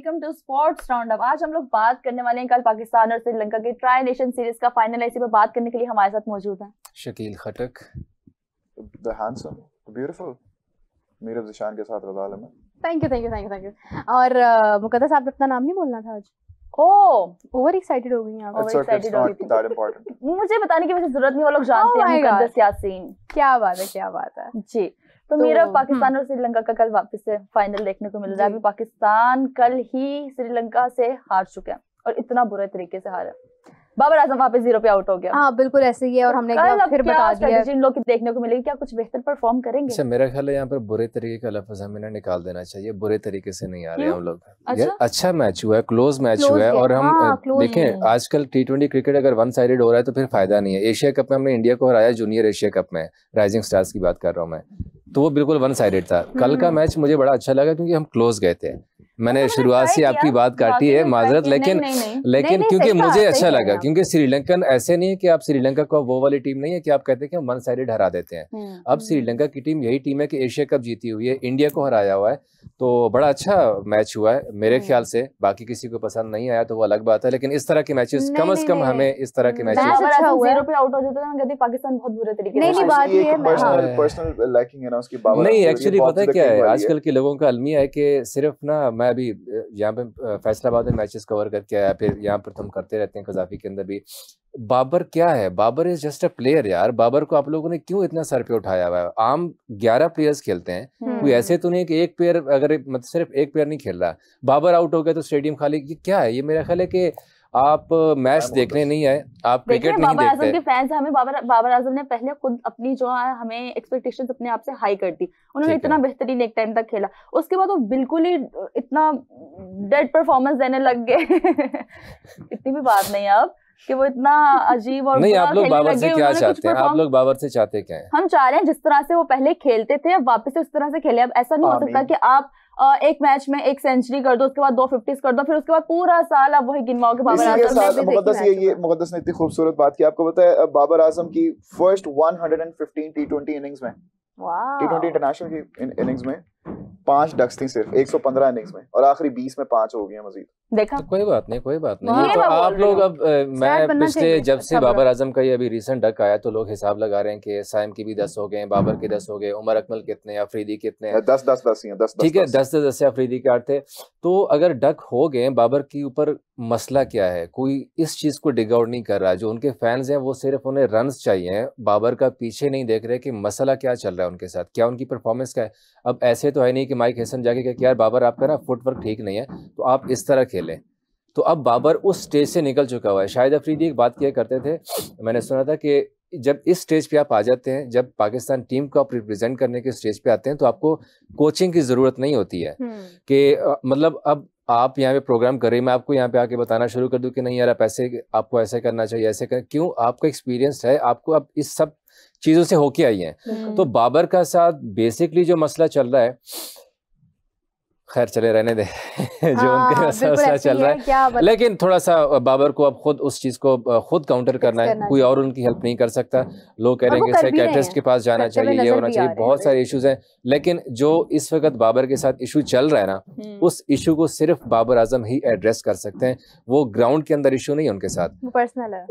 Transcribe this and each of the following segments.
Welcome to sports roundup. आज हम लोग बात करने वाले हैं कल पाकिस्तान और श्रीलंका की ट्राई नेशन सीरीज का फाइनल। इसी पर बात करने के लिए हमारे साथ मौजूद हैं Shakeel Khattak, the handsome, beautiful Meerab Zeeshan के साथ रज़ा आलम। Thank you. और मुकद्दस, आपने अपना नाम नहीं बोलना था आज। ओवर एक्साइटेड हो गई हैं आप। ओवर एक्साइटेड हो गई थी। मुझे बताने की वैसे जरूरत नहीं, वो लोग जानते हैं मुकद्दस यासीन। क्या बात है जी। तो मेरा पाकिस्तान और श्रीलंका का कल वापस से फाइनल देखने को मिल रहा है। अभी पाकिस्तान कल ही श्रीलंका से हार चुका है और इतना बुरे तरीके से हारा। बाबर आजम वापस 0 पे आउट हो गया। हाँ बिल्कुल ऐसे ही है। और हमने फिर बता दिया जिन लोग देखने को मिलेगी, क्या कुछ बेहतर परफॉर्म करेंगे? अच्छा, मेरा ख्याल है यहाँ पर बुरे तरीके का लफ्ज हमें निकाल देना चाहिए। बुरे तरीके से नहीं आ रहे हम लोग। अच्छा मैच हुआ है, क्लोज मैच हुआ है। और हम देखें आजकल T20 क्रिकेट अगर वन साइडेड हो रहा है तो फिर फायदा नहीं है। एशिया कप में हमने इंडिया को हराया, जूनियर एशिया कप में, राइजिंग स्टार्स की बात कर रहा हूँ मैं, तो वो बिल्कुल वन साइडेड था। कल का मैच मुझे बड़ा अच्छा लगा क्योंकि हम क्लोज गए थे। मैंने शुरुआत से आपकी बात काटी है, माजरत, लेकिन क्योंकि मुझे अच्छा लगा, क्योंकि श्रीलंकन ऐसे नहीं है कि आप श्रीलंका को वो वाली टीम नहीं है कि आप कहते हैं कि हम वन साइडेड हरा देते हैं। अब श्रीलंका की टीम यही टीम है कि एशिया कप जीती हुई है, इंडिया को हराया हुआ है, तो बड़ा अच्छा मैच हुआ है मेरे ख्याल से। बाकी किसी को पसंद नहीं आया तो वो अलग बात है, लेकिन इस तरह के मैचेस कम से कम हमें इस तरह के मैचेस 0 पे आउट हो जाता है, मैं कहती पाकिस्तान बहुत बुरे तरीके से। नहीं, बात ये है पर्सनल लाइकिंग है ना उसकी। नहीं, एक्चुअली पता है क्या है, आजकल के लोगों का अलमिया है कि सिर्फ ना, मैं अभी यहाँ पे फैसलाबाद में मैचेस कवर करके आया, फिर यहाँ पर हम करते रहते हैं कजाफी के अंदर भी। बाबर क्या है, Babar is just a player यार। बाबर को आप लोगों ने क्यों इतना सर पे उठाया हुआ है? आम 11 प्लेयर्स खेलते हैं, कोई ऐसे तो नहीं कि एक प्लेयर, अगर मतलब सिर्फ एक प्लेयर नहीं खेल रहा, बाबर आउट हो गया तो स्टेडियम खाली। ये क्या है? ये मेरा ख्याल है कि आप मैच देखने नहीं आए, आप क्रिकेट नहीं देखते। बाबर आजम के फैंस हमें बाबर आजम ने पहले खुद अपनी जो है हमें एक्सपेक्टेशंस अपने आप से हाई कर दी। उन्होंने इतना बेहतरीन एक टाइम तक खेला, उसके बाद वो बिल्कुल ही इतना डेड परफॉर्मेंस देने लग गए। इतनी भी बात नहीं है अब कि वो इतना अजीब और नहीं। आप लोग बाबर से क्या चाहते हैं? आप लोग बाबर से चाहते क्या हैं? हम चाह रहे हैं जिस तरह से वो पहले खेलते थे अब वापस से उस तरह से खेले। अब ऐसा नहीं हो सकता कि आप एक मैच में एक सेंचुरी कर दो, उसके बाद 2 50s कर दो, फिर उसके बाद पूरा साल आप वही गिनवाओ के बाबर आजम। मुकद्दस ने इतनी खूबसूरत बात की। आपको पता है बाबर आजम की फर्स्ट 115 T20 इनिंग्स में, T20 इंटरनेशनल की इनिंग्स में 5 डक्स थी सिर्फ 115 इनिंग्स में, और आखिरी 20 में 5 हो गई हैं मजीद। देखा, तो कोई बात नहीं। तो आप लोग अब मैं पिछले जब से बाबर आजम का ये अभी रिसेंट डक आया तो लोग हिसाब लगा रहे हैं कि साइम के भी 10 हो गए, बाबर के 10 हो गए, उमर अकमल कितने, अफरीदी कितने, 10 ही हैं। 10 ठीक है, 10 से अफरीदी के 8 थे। तो अगर डक हो गए, बाबर के ऊपर मसला क्या है? कोई इस चीज को डिग आउट नहीं कर रहा। जो उनके फैंस हैं वो सिर्फ उन्हें रन्स चाहिए, बाबर का पीछे नहीं देख रहे कि मसला क्या चल रहा है उनके साथ, क्या उनकी परफॉर्मेंस क्या है। अब ऐसे तो है नहीं कि माइक हैसन जाके कहे कि यार बाबर आपका ना फुटवर्क ठीक नहीं है तो आप इस तरह खेलें। तो अब बाबर उस स्टेज से निकल चुका हुआ है। शाहिद अफरीदी एक बात किया करते थे, मैंने सुना था कि जब इस स्टेज पे आप आ जाते हैं, जब पाकिस्तान टीम को आप रिप्रेजेंट करने के स्टेज पे आते हैं, तो आपको कोचिंग की ज़रूरत नहीं होती है कि मतलब अब आप यहाँ पे प्रोग्राम कर रही हैं, मैं आपको यहाँ पे आके बताना शुरू कर दूं कि नहीं यार आप ऐसे, आपको ऐसे करना चाहिए, ऐसे कर। क्यों? आपका एक्सपीरियंस है, आपको अब इस सब चीज़ों से होके आई हैं। तो बाबर का साथ बेसिकली जो मसला चल रहा है, खैर चले रहने दे जो उनका मसला चल रहा है, लेकिन थोड़ा सा बाबर को अब खुद उस चीज को खुद काउंटर करना है, कोई और उनकी हेल्प नहीं कर सकता। लोग कह रहे हैं कि साइकियाट्रिस्ट के पास जाना चाहिए, ये होना चाहिए, बहुत सारे इश्यूज हैं, लेकिन जो इस वक्त बाबर के साथ इशू चल रहा है ना, उस इशू को सिर्फ बाबर आजम ही एड्रेस कर सकते हैं। वो ग्राउंड के अंदर इशू नहीं है उनके साथ,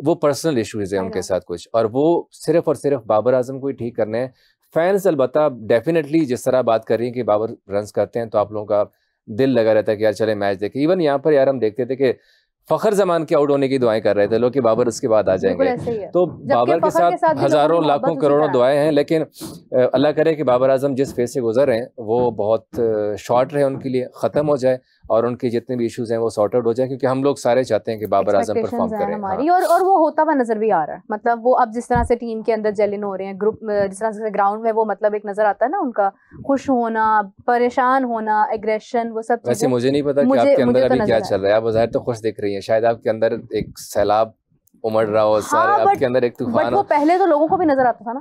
वो पर्सनल इशूज है उनके साथ कुछ, और वो सिर्फ और सिर्फ बाबर आजम को ही ठीक करने हैं। फैंस अलबत्ता डेफिनेटली जिस तरह बात कर रही है कि बाबर रन्स करते हैं तो आप लोगों का दिल लगा रहता है कि यार चले मैच देखें। इवन यहाँ पर यार हम देखते थे कि फखर जमान के आउट होने की दुआएं कर रहे थे लोग कि बाबर उसके बाद आ जाएंगे। तो बाबर के साथ हजारों लाखों करोड़ों दुआएं हैं, लेकिन अल्लाह करे कि बाबर आजम जिस फेज से गुजर रहे हैं वो बहुत शॉर्ट रहे, उनके लिए ख़त्म हो जाए और उनके जितने भी इश्यूज हैं वो सॉर्ट आउट हो जाए, क्योंकि हम लोग सारे चाहते हैं कि बाबर आजम परफॉर्म करें हमारी। और वो होता हुआ नजर भी आ रहा है। मतलब वो अब जिस तरह से टीम के अंदर जेलिन हो रहे हैं, ग्रुप जिस तरह से ग्राउंड में वो मतलब एक नजर आता है ना उनका खुश होना, परेशान होना, एग्रेशन, वो सब। वैसे मुझे नहीं पता कि आपके अंदर अभी क्या चल रहा है, आप ज़ाहिर तो खुश दिख रही है, शायद आपके अंदर एक सैलाब उमड़ रहा हो, आपके अंदर एक तूफान। वो पहले तो लोगों को भी नजर आता था ना,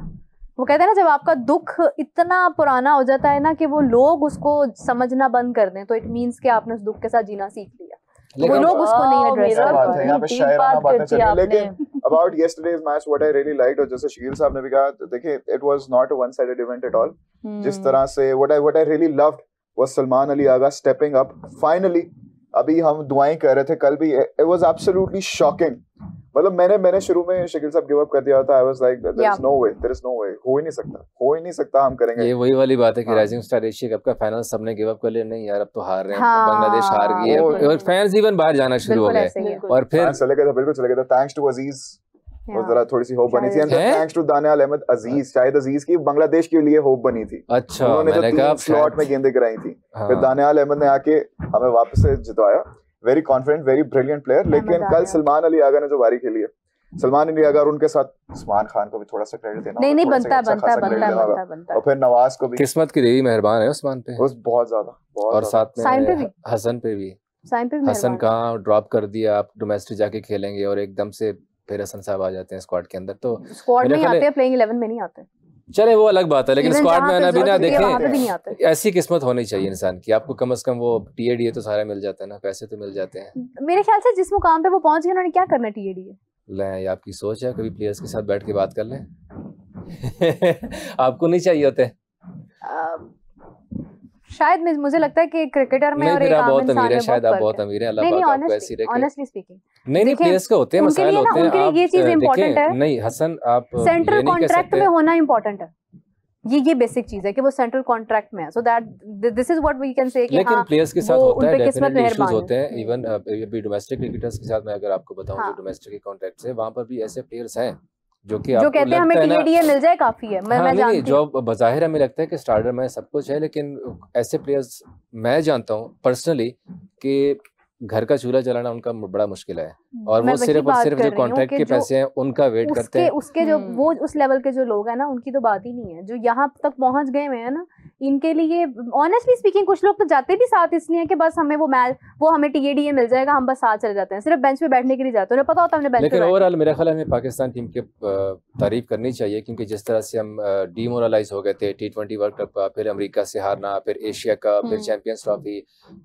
वो कहते हैं ना जब आपका दुख इतना पुराना हो जाता है ना कि वो लोग उसको समझना बंद कर दें, तो इट मींस कि आपने उस दुख के साथ जीना सीख लिया। वो लोग उसको नहीं एड्रेस करते हैं। यहाँ पे शायराना बातें चल रही हैं, लेकिन about yesterday's match what I really liked, और जैसे शकील साहब ने भी कहा, देखिए it was not a one-sided event at all। जिस तरह से what I really loved was Salman Ali Agha stepping up finally अभी हम दुआएं कर रहे थे कल भी, इट वाज एब्सोल्युटली शॉकिंग। मतलब मैंने शुरू में शकील साहब गिव अप कर दिया था। I was like there is no way, हो ही नहीं सकता हम करेंगे। ये वही वाली बात है कि राइजिंग स्टार एशिया कप का फाइनल सबने गिव अप कर लिया, नहीं यार अब तो हार रहे हैं, बांग्लादेश हार गई है, और फैंस इवन बाहर जाना शुरू हो गए, और फिर चले गए थे, बिल्कुल चले गए थे। थैंक्स टू अजीज, वो जरा थोड़ी सी होप बनी थी, and thanks to Daniyal Ahmed Aziz, शायद अजीज की बांग्लादेश के लिए होप बनी थी। अच्छा, उन्होंने जो 3 स्लॉट में गेंदें गिराई थी, फिर दानियाल अहमद ने आके हमें वापस से जितवाया। Very confident, very brilliant player. लेकिन कल सलमान अली आगा ने जो बारी खेली है, सलमान अली आगा और उनके साथ उस्मान खान को भी थोड़ा सा क्रेडिट देना, नहीं बनता। और फिर नवाज को भी, किस्मत की देवी मेहरबान है उस्मान पे, बहुत ज्यादा। और साथ में हसन पे भी, हसन कहाँ ड्रॉप कर दिया, आप डोमेस्टिक जाके खेलेंगे और एकदम से फिर हसन साहब आ जाते हैं स्क्वाड के अंदर। तो स्क्वाड में आते हैं, प्लेइंग 11 में नहीं आते, चले वो अलग बात है, लेकिन स्क्वाड में आना भी ना, देखें ऐसी किस्मत होनी चाहिए इंसान की, आपको कम से कम वो टीएडी तो सारा मिल जाता है ना, पैसे तो मिल जाते हैं। मेरे ख्याल से जिस मुकाम पे वो पहुंच गए उन्होंने क्या करना टीएडी ले, आपकी सोच है, कभी प्लेयर्स के साथ बैठ के बात कर लें। आपको नहीं चाहिए होते? शायद मुझे लगता है कि क्रिकेटर में और एक आम बहुत इंसान अमीर है, में शायद बहुत आप बहुत अमीर हैं, अल्लाह पाक आपको ऐसी रखे। ऑनेस्टली स्पीकिंग, नहीं प्लेयर्स के होते हैं, मसाइल होते हैं, आप ये चीज इंपॉर्टेंट है। नहीं हसन, आप सेंट्रल कॉन्ट्रैक्ट में होना इंपॉर्टेंट है, ये बेसिक चीज है कि वो सेंट्रल कॉन्ट्रैक्ट में है, so that this is what we can say कि लेकिन प्लेयर्स के साथ होता है, डेफिनेटली इश्यूज होते हैं। है। इवन अभी डोमेस्टिक क्रिकेटर्स के साथ मैं अगर आपको बताऊं, जो डोमेस्टिक के कॉन्ट्रैक्ट से, वहां पर भी ऐसे प्लेयर्स हैं जो कहते हैं हमें टीएडीए मिल जाए काफी है। मैं जानती हूं, जो बज़ाहिर हमें लगता है कि स्टार्टर में सब कुछ है, लेकिन ऐसे प्लेयर्स मैं जानता हूं पर्सनली कि घर का चूल्हा जलाना उनका बड़ा मुश्किल है, और वो सिर्फ और सिर्फ जो कॉन्ट्रैक्ट के पैसे हैं उनका वेट करते हैं। उसके जो वो उस लेवल के जो लोग हैं ना, उनकी तो बात ही नहीं है। जो यहाँ तक पहुंच गए हुए हैं ना, इनके लिए ऑनेस्टली स्पीकिंग कुछ लोग तो जाते भी साथ इसलिए कि बस हमें वो हमें टीएडीए मिल जाएगा, हम बस साथ चले जाते हैं, सिर्फ बेंच पे बैठने के लिए जाते हैं, उन्हें पता होता है हमने बेंच पे। लेकिन ओवरऑल मेरा ख्याल है हमें पाकिस्तान टीम की तारीफ करनी चाहिए, क्योंकि जिस तरह से हम डीमोरलाइज हो गए थे T20 वर्ल्ड कप का, फिर अमेरिका से हारना, फिर एशिया कप, फिर चैंपियंस ट्रॉफी,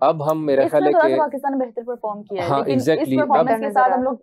अब हम मेरा ख्याल है कि पाकिस्तान ने बेहतर परफॉर्म किया है, हाँ, लेकिन exactly, इस परफॉर्मेंस के साथ हम लोग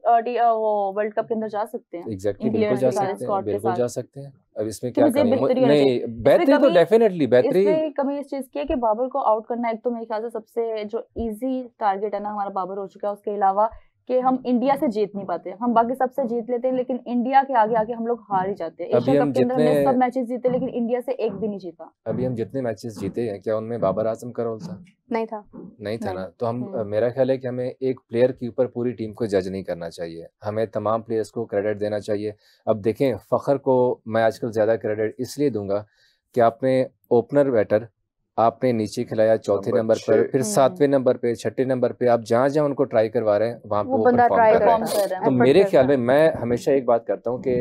वो वर्ल्ड कप के अंदर जा सकते हैं। एग्जैक्टली, बिल्कुल जा सकते हैं। अब इसमें क्या कमी? नहीं, बेहतरी तो डेफिनेटली बेहतरी। कमी इस चीज की है कि बाबर को आउट करना एक तो मेरे ख्याल से सबसे जो इजी टारगेट है ना, हमारा बाबर हो चुका है। उसके अलावा कि हम इंडिया से जीत नहीं पाते, हम बाकी सबसे जीत लेते हैं, लेकिन इंडिया के आगे आके हम लोग हार ही जाते हैं। एशिया कप के अंदर हमने सब मैचेस जीते, लेकिन इंडिया से एक भी नहीं जीता। अभी हम जितने मैचेस जीते हैं, क्या उनमें बाबर आजम का रोल था? नहीं था ना। तो हम मेरा ख्याल है कि हमें एक प्लेयर के ऊपर पूरी टीम को जज नहीं करना चाहिए, हमें तमाम प्लेयर्स को क्रेडिट देना चाहिए। अब देखें, फ़खर को मैं आजकल ज़्यादा क्रेडिट इसलिए दूंगा कि आपने ओपनर बैटर आपने नीचे खिलाया चौथे नंबर पर, फिर 7वें नंबर पे, 6ठे नंबर पे, आप जहाँ उनको ट्राई करवा रहे हैं वहाँ पे वो परफॉर्म कर रहे हैं। तो मेरे ख्याल में मैं हमेशा एक बात करता हूँ कि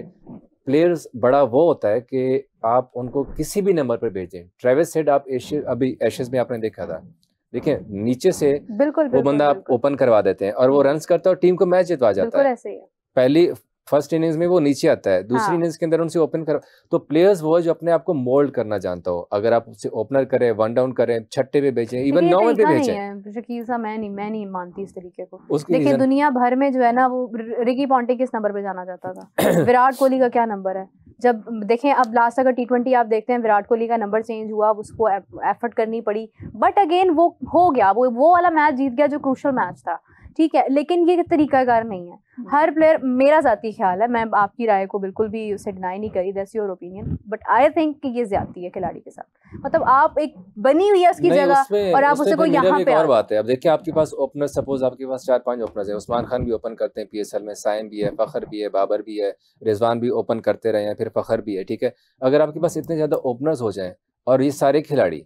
प्लेयर्स बड़ा वो होता है कि आप उनको किसी भी नंबर पर भेजें। ट्रेविस हेड आप अभी एशेज में आपने देखा था, देखिए नीचे से वो बंदा आप ओपन करवा देते हैं और वो रन्स करता है और टीम को मैच जितवा जाता है। पहली फर्स्ट इनिंग्स में वो नीचे आता है, दूसरी इनिंग्स के अंदर उनसे ओपन कर। तो प्लेयर्स वो जो अपने आप को मोल्ड करना जानता हो, अगर आप उससे ओपनर करें, वन डाउन करें, छठे पे भेजें, इवन 9वें पे भेजें। शकील साहब मैं नहीं मानती इस तरीके को। देखिए दुनिया भर में जो है ना, वो रिकी पॉन्टिंग किस नंबर पे जाना जाता था, विराट कोहली का क्या नंबर है। जब देखें अब लास्ट अगर T20 आप देखते हैं, विराट कोहली का नंबर चेंज हुआ, उसको एफर्ट करनी पड़ी, बट अगेन वो हो गया, वो वाला मैच जीत गया जो क्रूशल मैच था, ठीक है। लेकिन ये तरीकाकार नहीं है। हर प्लेयर, मेरा जाती ख्याल है, मैं आपकी राय को बिल्कुल भी उसे डिनाई नहीं करी, that's your opinion, but I think कि ये ज्यादती है खिलाड़ी के साथ। मतलब आप एक बनी हुई है उसकी जगह और आप उसे को यहाँ पे और बात है। अब देखिए आपके पास ओपनर, सपोज आपके पास 4-5 ओपनर्स है, उस्मान खान भी ओपन करते हैं PSL में, साइम भी है, फखर भी है, बाबर भी है, रिजवान भी ओपन करते रहे हैं, फिर फखर भी है, ठीक है। अगर आपके पास इतने ज्यादा ओपनर्स हो जाएं और ये सारे खिलाड़ी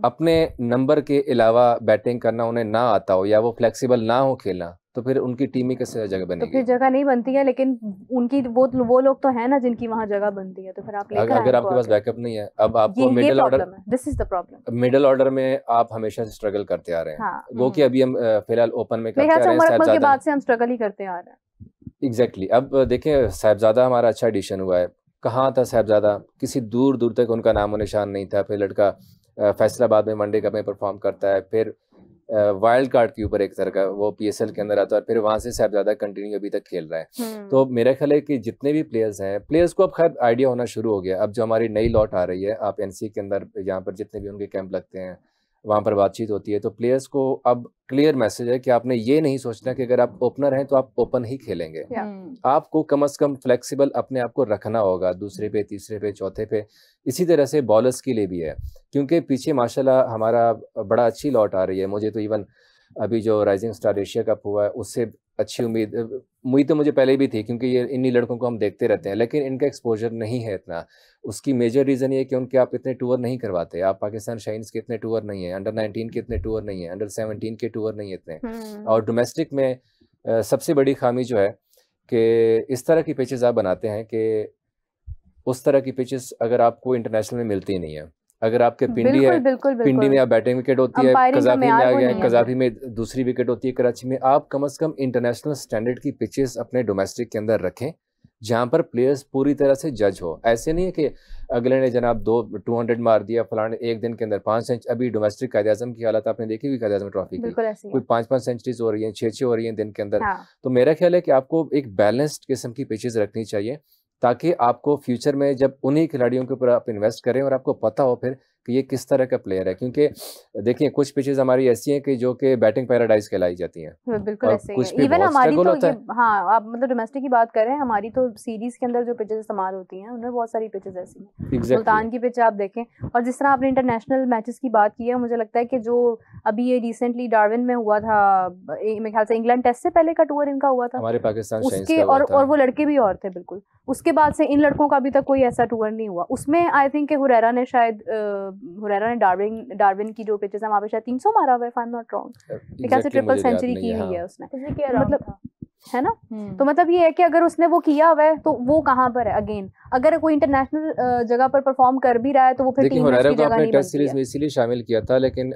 अपने नंबर के अलावा बैटिंग करना उन्हें ना आता हो या वो फ्लेक्सिबल ना हो खेलना, तो फिर उनकी टीम में कैसे जगह बनेगी? तो फिर जगह नहीं बनती है, लेकिन उनकी वो लोग तो है ना जिनकी वहाँ जगह बनती है, तो फिर आप लेकर अगर आपके पास बैकअप नहीं है, अब आपको middle order, this is the problem, middle order में आप हमेशा से स्ट्रगल करते आ रहे हैं। वो कि अभी हम फिलहाल ओपन में करते आ रहे हैं, के बाद से हम स्ट्रगल ही करते आ रहे हैं। एग्जैक्टली। अब देखें साहिबजादा हमारा अच्छा एडिशन हुआ है, कहाँ था साहिबजादा? किसी दूर दूर तक उनका नामो निशान नहीं था। फिर लड़का फैसलाबाद में वनडे कप में परफॉर्म करता है, फिर वाइल्ड कार्ड के ऊपर एक तरह का वो PSL के अंदर आता है, फिर वहां से साहिबजादा कंटिन्यू अभी तक खेल रहा है। तो मेरा ख्याल है कि जितने भी प्लेयर्स हैं, प्लेयर्स को अब खैर आइडिया होना शुरू हो गया। अब जो हमारी नई लॉट आ रही है, आप NC के अंदर यहाँ पर जितने भी उनके कैंप लगते हैं, वहाँ पर बातचीत होती है। तो प्लेयर्स को अब क्लियर मैसेज है कि आपने ये नहीं सोचना कि अगर आप ओपनर हैं तो आप ओपन ही खेलेंगे। आपको कम से कम फ्लेक्सिबल अपने आप को रखना होगा, दूसरे पे, तीसरे पे, चौथे पे। इसी तरह से बॉलर्स के लिए भी है, क्योंकि पीछे माशाल्लाह हमारा बड़ा अच्छी लौट आ रही है। मुझे तो इवन अभी जो राइजिंग स्टार एशिया कप हुआ है उससे अच्छी उम्मीद तो मुझे पहले भी थी, क्योंकि ये इन्हीं लड़कों को हम देखते रहते हैं, लेकिन इनका एक्सपोजर नहीं है इतना। उसकी मेजर रीज़न ये है कि उनके आप इतने टूर नहीं करवाते। आप पाकिस्तान शाइन्स के इतने टूर नहीं है, अंडर 19 के इतने टूर नहीं है, अंडर 17 के टूर नहीं है इतने। और डोमेस्टिक में सबसे बड़ी खामी जो है कि इस तरह की पिचेस आप बनाते हैं कि उस तरह की पिचेस अगर आपको इंटरनेशनल में मिलती नहीं है। अगर आपके पिंडी है, पिंडी में आप बैटिंग विकेट होती है, कजाफी में आ गया, कजाफी में दूसरी विकेट होती है, कराची में। आप कम से कम इंटरनेशनल स्टैंडर्ड की पिचेस अपने डोमेस्टिक के अंदर रखें, जहां पर प्लेयर्स पूरी तरह से जज हो। ऐसे नहीं है कि अगले ने जनाब 200 मार दिया, फलाने एक दिन के अंदर 5 सेंचुरी। अभी डोमेस्टिक कायद-ए-आज़म की हालत आपने देखी हुई, कायद-ए-आज़म ट्रॉफी की, कोई 5-5 सेंचुरीज हो रही हैं, 6-6 हो रही हैं दिन के अंदर। तो मेरा ख्याल है कि आपको एक बैलेंस्ड किस्म की पिचेस रखनी चाहिए, ताकि आपको फ्यूचर में जब उन्हीं खिलाड़ियों के ऊपर आप इन्वेस्ट करें और आपको पता हो फिर कि ये किस तरह का प्लेयर है। क्योंकि देखिए कुछ पिचेस हमारी ऐसी हैं कि जो कि बैटिंग पैराडाइज कहलाई जाती हैं। बिल्कुल ऐसे ही इवन हमारी तो ये, हाँ आप मतलब डोमेस्टिक की बात कर रहे हैं, हमारी तो सीरीज के अंदर जो पिचेस इस्तेमाल होती हैं उनमें बहुत सारी पिचेस ऐसी हैं। सुल्तान की पिच आप देखें, और जिस तरह आपने इंटरनेशनल मैचेस की बात की है, मुझे लगता है कि जो अभी ये रिसेंटली डार्विन में हुआ था, मेरे ख्याल से इंग्लैंड टेस्ट से पहले का टूर इनका हुआ था हमारे पाकिस्तान उसके, और वो लड़के भी और थे बिल्कुल। उसके बाद से इन लड़कों का अभी तक कोई ऐसा टूर नहीं हुआ। उसमें आई थिंक हुरैरा ने शायद डार्विन की जो पिचेस है वहाँ पे शायद 300 मारा हुआ है, if I am not wrong. कैसे ट्रिपल सेंचुरी की हुई है उसने, मतलब है ना। तो मतलब ये है कि अगर उसने वो किया हुआ है तो वो कहाँ पर है अगेन। अगर कोई इंटरनेशनल जगह पर परफॉर्म कर भी रहा है तो वो फिर टीम में उसकी जगह नहीं टेस्ट सीरीज में इसीलिए शामिल किया था, लेकिन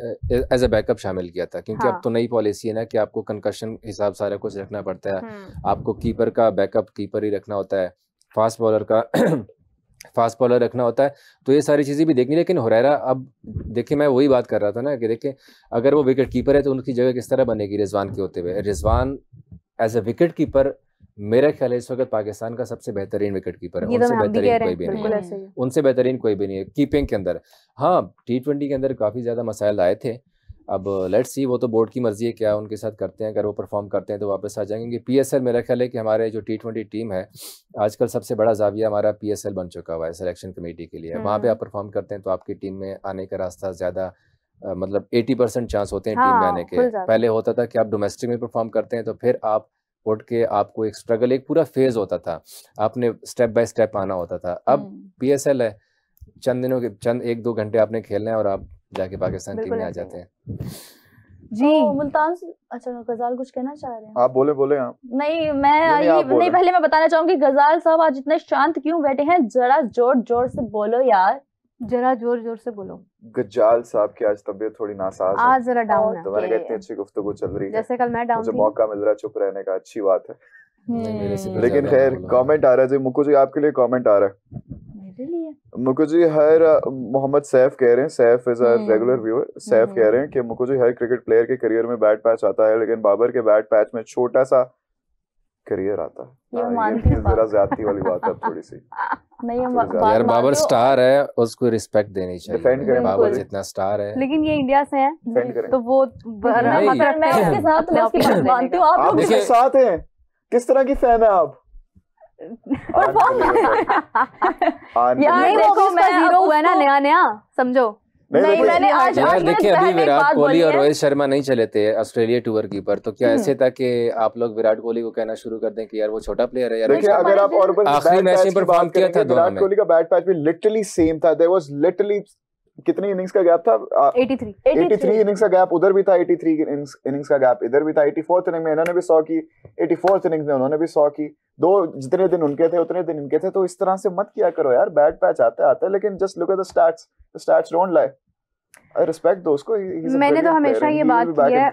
एज अ बैकअप शामिल किया था, क्योंकि अब तो नई पॉलिसी है ना कि आपको कंकशन हिसाब सारा कुछ रखना पड़ता है। आपको कीपर का बैकअप कीपर ही रखना होता है, फास्ट बॉलर का फास्ट बॉलर रखना होता है। तो ये सारी चीज़ें भी देखनी। लेकिन हुरैरा, अब देखिए मैं वही बात कर रहा था ना कि देखिए अगर वो विकेट कीपर है तो उनकी जगह किस तरह बनेगी रिजवान के होते हुए। Rizwan as a wicket keeper मेरा ख्याल है इस वक्त पाकिस्तान का सबसे बेहतरीन विकेट कीपर है। उनसे बेहतरीन कोई भी नहीं है, उनसे बेहतरीन कोई भी नहीं है कीपिंग के अंदर। हाँ T20 के अंदर काफ़ी ज़्यादा मसाइल आए थे, अब लेट्स सी, वो तो बोर्ड की मर्जी है क्या उनके साथ करते हैं। अगर वो परफॉर्म करते हैं तो वापस आ जाएंगे। PSL मेरा ख्याल है कि हमारे जो T20 टीम है आजकल सबसे बड़ा जाविया हमारा PSL बन चुका हुआ है सिलेक्शन कमेटी के लिए। वहाँ पे आप परफॉर्म करते हैं तो आपकी टीम में आने का रास्ता ज़्यादा, मतलब 80% चांस होते हैं टीम में आने के। पहले होता था कि आप डोमेस्टिक में परफॉर्म करते हैं तो फिर आप उठ के आपको एक स्ट्रगल, एक पूरा फेज होता था, आपने स्टेप बाय स्टेप आना होता था। अब PSL है, चंद दिनों के चंद 1-2 घंटे आपने खेलना है और आप जाके पाकिस्तान टीम में आ जाते हैं। जी मुल्तान, अच्छा गजाल कुछ कहना चाह रहे हैं? आप बोले आप। नहीं मैं पहले मैं बताना चाहूंगी गजाल साहब आज इतने शांत क्यों बैठे हैं? जरा जोर से बोलो यार, जरा जोर से बोलो। गजाल साहब की आज तबीयत थोड़ी नासाज है, आज जरा डाउन है। तो मैंने कहा इतनी अच्छी गुफ्तगू चल रही है, जैसे कल मैं डाउन थी, मुझे मौका मिल रहा है चुप रहने का, अच्छी बात है। लेकिन खैर कमेंट आ रहा है जी, मुक्कू जी आपके लिए कमेंट आ रहा है। मुक्कू जी हर मोहम्मद सैफ कह रहे हैं, Saif is a regular viewer, Saif कह रहे हैं कि मुक्कू जी हर क्रिकेट प्लेयर के करियर में बैड पैच आता है, लेकिन बाबर के बैड पैच में छोटा सा करियर आता है। ये जरा ज्यादती वाली बात है थोड़ी सी। नहीं यार बाबर स्टार है, उसको रिस्पेक्ट देनी चाहिए। बाबर जितना स्टार है, लेकिन ये इंडिया से है तो वो मैं उसके साथ मानती हूँ। आप लोग उसके साथ हैं, किस तरह की फैन है आप? यार देखो मैं जीरो हुआ है ना नया समझो। नहीं मैंने आज देखिए अभी विराट कोहली और रोहित शर्मा नहीं चले थे ऑस्ट्रेलिया टूर की पर, तो क्या ऐसे था कि आप लोग विराट कोहली को कहना शुरू कर दें कि यार वो छोटा प्लेयर है? यार देखिए अगर आप और आखिरी मैच में परफॉर्म किया था, विराट कोहली का बैट पैच भी लिटरली सेम था। देयर वाज लिटरली कितनी इनिंग्स का गैप था? 83 इनिंग्स का गैप उधर भी था, 83 इनिंग्स का गैप इधर भी था। 84th इनिंग में इन्होंने भी 100 की, 84th इनिंग्स में उन्होंने भी 100 की। दो जितने दिन उनके थे उतने दिन इनके थे। तो इस तरह से मत किया करो यार, बैड पैच आता है, लेकिन just look at the stats don't lie. I respect दोस्त को। मैंने तो हमेशा ये बात की है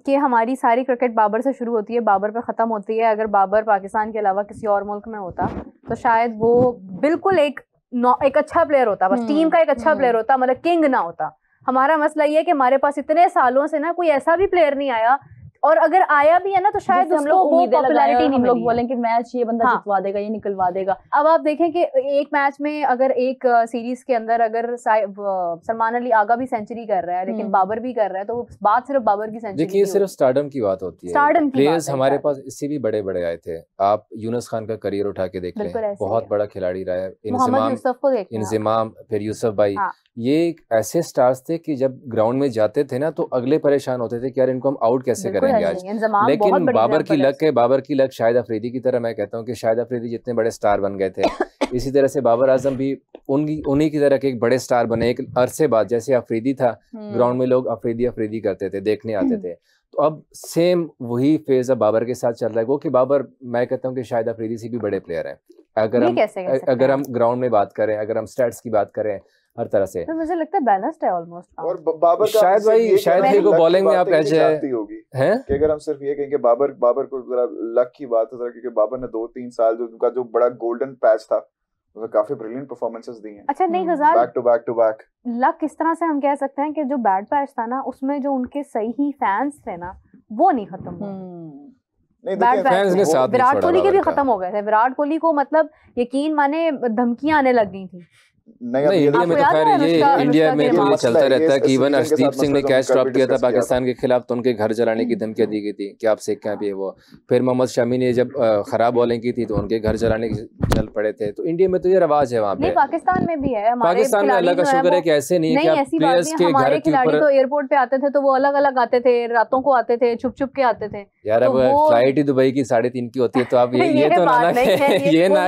कि हमारी सारी क्रिकेट बाबर से शुरू होती है, बाबर पे खत्म होती है। अगर बाबर पाकिस्तान के अलावा किसी और मुल्क में होता तो शायद वो बिल्कुल एक अच्छा प्लेयर होता, बस टीम का एक अच्छा प्लेयर होता, मतलब किंग ना होता। हमारा मसला ये है कि हमारे पास इतने सालों से ना कोई ऐसा भी प्लेयर नहीं आया और अगर आया भी है ना तो शायद हम लोग वो पॉपुलैरिटी नहीं, हम लोग बोलेंगे मैच ये बंदा जितवा देगा, ये निकलवा देगा। अब आप देखें कि एक मैच में अगर एक सीरीज के अंदर अगर सलमान अली आगा भी सेंचुरी कर रहा है लेकिन बाबर भी कर रहा है, तो बात सिर्फ बाबर की सेंचुरी। देखिए सिर्फ स्टारडम की बात होती है, स्टारडम की प्लेयर्स हमारे पास इससे भी बड़े बड़े आए थे। आप यूनुस खान का करियर उठा के देख लें, बहुत बड़ा खिलाड़ी रहा है। इंजमाम, फिर यूसुफ भाई, ये ऐसे स्टार्स थे कि जब ग्राउंड में जाते थे ना तो अगले परेशान होते थे कि यार इनको हम आउट कैसे करेंगे आज। लेकिन बाबर की लक शाहिद अफरीदी की तरह, मैं कहता हूँ कि शाहिद अफरीदी जितने बड़े स्टार बन गए थे इसी तरह से बाबर आजम भी उन्हीं की तरह के एक बड़े स्टार बने एक अरसे बाद। जैसे अफरीदी था, ग्राउंड में लोग अफरीदी करते थे, देखने आते थे, तो अब सेम वही फेज अब बाबर के साथ चल रहा है। वो कि बाबर, मैं कहता हूँ कि शाहिद अफरीदी से भी बड़े प्लेयर हैं। अगर हम ग्राउंड में बात करें, अगर हम स्टैट्स की बात करें, हर तरह से तो मुझे लगता है बैलेंस्ड है ऑलमोस्ट। और बाबर का शायद को बॉलिंग में आप ऐसे हैं कि अगर हम सिर्फ ये कहें कि बाबर को जरा लक की बात है, क्योंकि बाबर ने 2-3 साल जो उनका जो बड़ा गोल्डन पैच था उसमें काफी ब्रिलियंट परफॉर्मेंसेस दी हैं। अच्छा नहीं गजाल, बैक टू बैक लक किस तरह से हम कह सकते हैं कि जो बैड पैच था ना उसमें जो उनके सही फैंस थे ना वो नहीं खत्म हुए। विराट कोहली के भी खत्म हो गए थे। विराट कोहली को मतलब यकीन माने धमकियां आने लग गई थी। नहीं इंडिया में तो खैर ये इंडिया में तो ये चलता रहता है कि इवन अर्शदीप सिंह ने कैच ड्रॉप किया था पाकिस्तान के खिलाफ तो उनके घर जलाने की धमकियां दी गई थी कि आप सेक क्या भी वो। फिर मोहम्मद शमी ने जब खराब बॉलिंग की थी तो उनके घर जलाने की चल पड़े थे। तो इंडिया में तो ये रवाज है वहाँ पे। पाकिस्तान में भी है, पाकिस्तान में अल्लाह का शुक्र है कि ऐसे नहीं है कि प्लेयर्स के घर के ऊपर। तो एयरपोर्ट पे आते थे तो वो अलग अलग आते थे, रातों को आते थे, छुप छुप के आते थे। यार अब फ्लाइट ही दुबई की 3.5 की होती है तो आप ये तो ना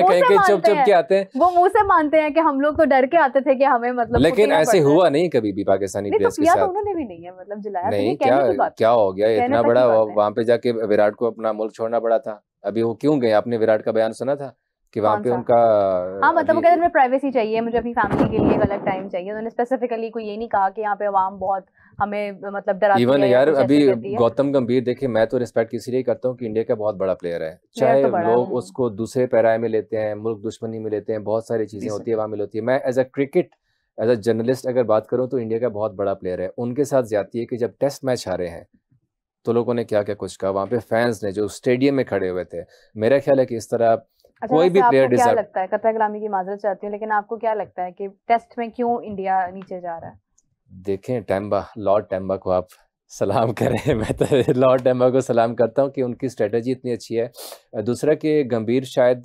कहें कि छुप छुप के आते हैं। वो मुंह से मानते हैं कि हम लोग तो डर के आते थे कि हमें मतलब। लेकिन ऐसे हुआ नहीं कभी भी पाकिस्तानी प्लेयर्स के साथ। उन्होंने भी नहीं है मतलब जलाया नहीं, क्या हो गया इतना बड़ा वहाँ पे जाके विराट को अपना मुल्क छोड़ना पड़ा था। अभी वो क्यों गए? आपने विराट का बयान सुना था कि वहाँ पे उनका मतलब वो कहते हैं प्राइवेसी चाहिए, मुझे अपनी फैमिली के लिए एक अलग टाइम चाहिए। उन्होंने स्पेसिफिकली कोई ये नहीं कहा कि यहाँ पे अवाम बहुत हमें मतलब डराती है। इवन यार अभी गौतम गंभीर देखिए, मैं तो रिस्पेक्ट इसीलिए करता हूँ कि इंडिया का बहुत बड़ा प्लेयर है। चाहे लोग उसको दूसरे पैराए में लेते हैं, मुल्क दुश्मनी में लेते हैं, बहुत सारी चीजें होती है वहाँ में होती है। मैं एज अ जर्नलिस्ट अगर बात करूँ तो इंडिया का बहुत बड़ा प्लेयर है। उनके साथ ज्यादती है कि जब टेस्ट मैच हारे हैं तो लोगों ने क्या क्या कुछ कहा, वहाँ पे फैंस ने जो स्टेडियम में खड़े हुए थे। मेरा ख्याल है कि इस तरह कोई भी प्लेयर क्या लगता है, कतई गुलामी की माजरत चाहती हूँ, लेकिन आपको क्या लगता है कि टेस्ट में क्यों इंडिया नीचे जा रहा है? देखें लॉर्ड टेम्बा को आप सलाम करें। मैं तो लॉर्ड टेम्बा को सलाम करता हूँ कि उनकी स्ट्रेटजी इतनी अच्छी है। दूसरा कि गंभीर शायद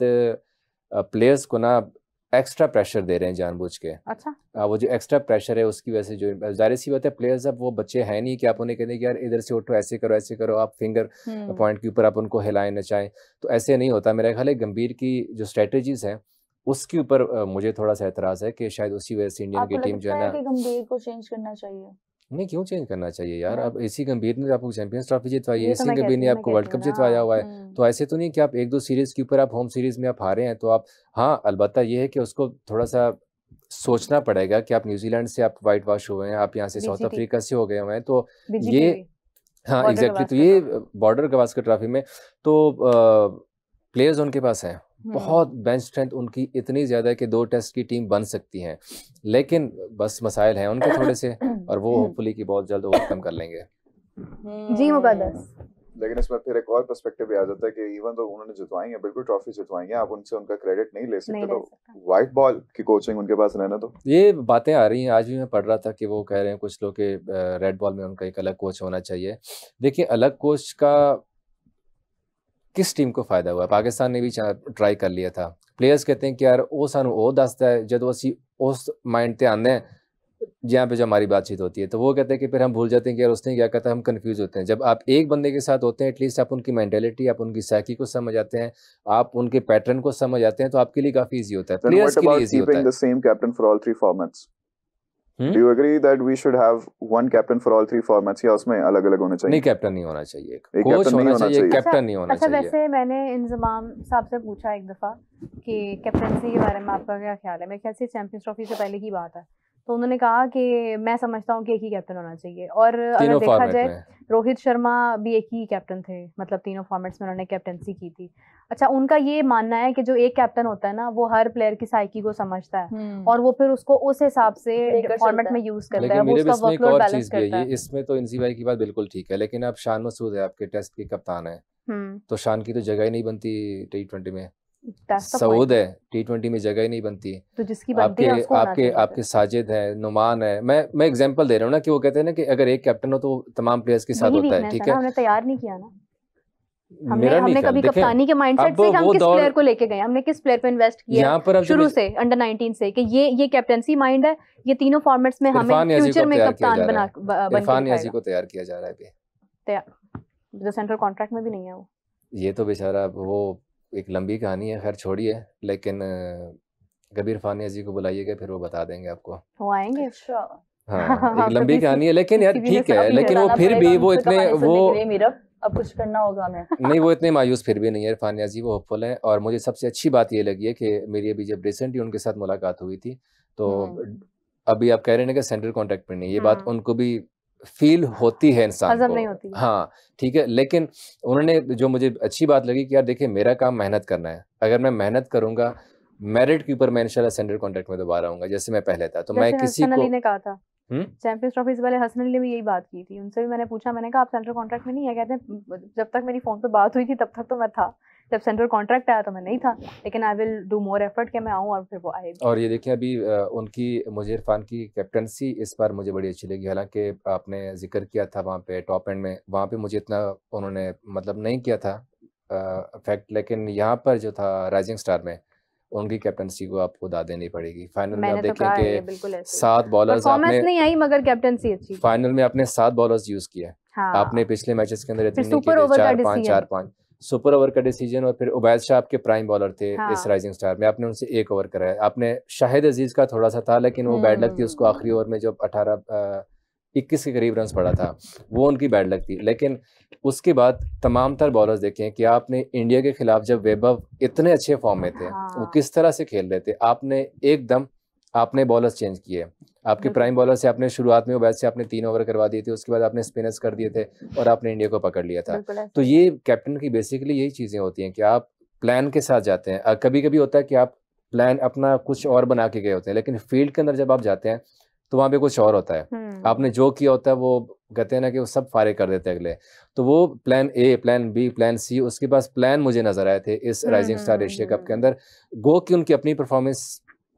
प्लेयर्स को ना एक्स्ट्रा प्रेशर दे रहे हैं जानबूझ के। अच्छा वो जो एक्स्ट्रा प्रेशर है उसकी वजह से जो जाहिर सी बात है, प्लेयर्स अब वो बच्चे हैं नहीं कि आप उन्हें कहते हैं कि यार इधर से उठो, ऐसे करो, आप फिंगर पॉइंट के ऊपर आप उनको हिलाएं नचाएं, तो ऐसे नहीं होता। मेरा ख्याल है गंभीर की जो स्ट्रेटजीज हैं उसके ऊपर मुझे थोड़ा सा एतराज है कि शायद उसी वजह से इंडियन की टीम जो है ना, गंभीर को चेंज करना चाहिए। नहीं, क्यों चेंज करना चाहिए यार? अब इसी गंभीर ने आपको चैंपियंस ट्रॉफी जितवाई है, इसी गंभीर ने आपको वर्ल्ड कप जितवाया हुआ है। तो ऐसे तो नहीं कि आप 1-2 सीरीज के ऊपर आप होम सीरीज में आप हारे हैं तो आप, हाँ अलबत्ता ये है कि उसको थोड़ा सा सोचना पड़ेगा कि आप न्यूजीलैंड से आप वाइट वॉश हुए हैं, आप यहाँ से साउथ अफ्रीका से हो गए हुए हैं, तो ये हाँ एग्जैक्टली, तो ये बॉर्डर गवास्कर ट्रॉफी में तो प्लेयर्स उनके पास हैं, बहुत बेंच स्ट्रेंथ उनकी इतनी ज्यादा है कि 2 टेस्ट की टीम बन सकती हैं, लेकिन बस मसाइल हैं उनके थोड़े से और वो होपफुली कि बहुत जल्द ओवरकम कर लेंगे। जी मुकद्दस। लेकिन इसमें फिर एक और पर्सपेक्टिव भी आ जाता है कि इवन तो उन्होंने जितवाई है, बिल्कुल ट्रॉफी जितवाई है, आप उनसे उनका क्रेडिट नहीं ले सकते। तो व्हाइट बॉल की कोचिंग उनके पास रहना, तो ये बातें आ रही हैं। आज भी मैं पढ़ रहा था कि वो कह रहे हैं कुछ लोग के रेड बॉल में उनका एक अलग कोच होना चाहिए। देखिए अलग कोच का किस टीम को फायदा हुआ? पाकिस्तान ने भी ट्राई कर लिया था। प्लेयर्स कहते हैं कि यार वो सानू वो दसदा है जब असी उस माइंड ते आने हैं जहाँ पे जो हमारी बातचीत होती है, तो वो कहते हैं कि फिर हम भूल जाते हैं कि यार उसने क्या कहता है, हम कंफ्यूज होते हैं। जब आप एक बंदे के साथ होते हैं एटलीस्ट आप उनकी मेंटेलिटी, आप उनकी साइकी को समझ आते हैं, आप उनके पैटर्न को समझ आते हैं, तो आपके लिए काफी इजी होता है, प्लेयर्स के लिए इजी होता है। the same captain for all 3 formats. Do you agree that we should have one captain for all 3 formats या उसमें अलग-अलग होने चाहिए? नहीं, कैप्टन नहीं होना चाहिए, कोच होना चाहिए, कैप्टन नहीं होना चाहिए। अच्छा वैसे मैंने इंजमाम साहब से पूछा एक दफा कि कैप्टनसी के बारे में आपका क्या ख्याल है? मेरे ख्याल से चैंपियंस ट्रॉफी से पहले की बात है, तो उन्होंने कहा कि मैं समझता हूँ कि एक ही कैप्टन होना चाहिए। और अगर देखा जाए रोहित शर्मा भी एक ही कैप्टन थे, मतलब तीनों फॉर्मेट्स में उन्होंने कैप्टनसी की थी। अच्छा, उनका ये मानना है कि जो एक कैप्टन होता है ना, वो हर प्लेयर की साइकी को समझता है और वो फिर उसको उस हिसाब से फॉर्मेट में यूज करता है, वो उसका वर्कलोड बैलेंस करता है। इसमें तो इंसी भाई की बात बिल्कुल ठीक है, लेकिन अब शान मसूद है आपके टेस्ट के कप्तान है, तो शान की तो जगह ही नहीं बनती T20 में। सऊद है, T20 में जगह ही नहीं बनती। तो जिसकी बनती है उसको आपके साजिद है, नुमान है। मैं एग्जांपल दे रहा हूँ ना कि वो कहते हैं ना कि अगर एक कैप्टन हो तो तमाम प्लेयर्स के साथ होता है, ठीक है। हमने तैयार नहीं किया ना, हमने कभी कप्तानी के माइंडसेट से हम किस प्लेयर को लेके गए, हमने किस प्लेयर पे इन्वेस्ट किया शुरू से अंडर 19 से कि ये कैप्टनसी माइंड है, ये तीनों फॉर्मेट्स में हमें फ्यूचर में कप्तान बन इरफान याजी को तैयार किया जा रहा है अभी, जो सेंट्रल कॉन्ट्रैक्ट में भी नहीं है वो। ये तो बेचारा वो एक लंबी कहानी है, खैर छोड़िए, लेकिन कभी इरफान याजी को बुलाइएगा, फिर वो बता देंगे आपको। वो आएंगे। हाँ, एक लंबी कहानी है, लेकिन यार ठीक है, लेकिन वो फिर भी वो इतने अब कुछ करना होगा हमें। नहीं, वो इतने मायूस फिर भी नहीं है इरफान याजी, वो होपफुल है। और मुझे सबसे अच्छी बात ये लगी है कि मेरी अभी जब रिसेंटली उनके साथ मुलाकात हुई थी, तो अभी आप कह रहे हैं कि सेंट्रल कॉन्ट्रैक्ट में नहीं, ये बात उनको भी फील होती है इंसान को, नहीं होती। हाँ ठीक है, लेकिन उन्होंने जो मुझे अच्छी बात लगी कि यार देखिए मेरा काम मेहनत करना है, अगर मैं मेहनत करूंगा मेरिट के ऊपर मैं इंशाल्लाह सेंट्रल कॉन्ट्रैक्ट में दोबारा आऊंगा जैसे मैं पहले था। तो मैं किसी को ने कहा था चैंपियंस ट्रॉफी वाले हसन अली ने भी यही बात की थी, उनसे भी मैंने पूछा, मैंने कहा आप सेंट्रल कॉन्ट्रैक्ट में नहीं है, कहते हैं जब तक मेरी फोन पे बात हुई थी तब तक तो मैं था, जब सेंट्रल कॉन्ट्रैक्ट आया तो मैं नहीं था, लेकिन I will do more effort कि मैं आऊं और फिर वो आए। और ये देखिए अभी उनकी मुझे इरफान की कैप्टनसी इस बार मुझे बड़ी अच्छी लगी, हालांकि आपने जिक्र किया था वहाँ पे टॉप एंड में, वहाँ पे मुझे इतना उन्होंने मतलब नहीं किया था इफेक्ट, लेकिन यहाँ पर जो था राइजिंग स्टार में उनकी कैप्टनसी को आपको दाद देनी पड़ेगी। फाइनल में आप देखेंगे 7 बॉलर्स आपने नहीं आई मगर कैप्टनसी अच्छी, फाइनल में आपने 7 बॉलर्स यूज किए। आपने पिछले मैचेस के अंदर इतने नहीं किए, 4-5 सुपर ओवर का डिसीजन, और फिर उबैद शाह आपके प्राइम बॉलर थे इस राइजिंग स्टार में, आपने उनसे 1 ओवर कराया। आपने शाहिद अजीज का थोड़ा सा था, लेकिन वो बैड लक थी, उसको आखिरी ओवर में जब 21 के करीब रन पड़ा था, वो उनकी बैड लक थी। लेकिन उसके बाद तमाम तर बॉलर्स देखें कि आपने इंडिया के खिलाफ जब वैभव इतने अच्छे फॉर्म में थे, वो किस तरह से खेल रहे थे, आपने एकदम आपने बॉलर्स चेंज किए। आपके प्राइम बॉलर से आपने शुरुआत में उबैद से आपने 3 ओवर करवा दिए थे, उसके बाद आपने स्पिनर्स कर दिए थे और आपने इंडिया को पकड़ लिया था। तो ये कैप्टन की बेसिकली यही चीज़ें होती हैं कि आप प्लान के साथ जाते हैं। कभी कभी होता है कि आप प्लान अपना कुछ और बना के गए होते हैं, लेकिन फील्ड के अंदर जब आप जाते हैं तो वहाँ पे कुछ और होता है। आपने जो किया होता है वो कहते हैं ना कि वो सब फारे कर देते हैं अगले। तो वो plan A, plan B, plan C, उसके पास प्लान मुझे नजर आए थे इस राइजिंग स्टार एशिया कप के अंदर। गो कि उनकी अपनी परफॉर्मेंस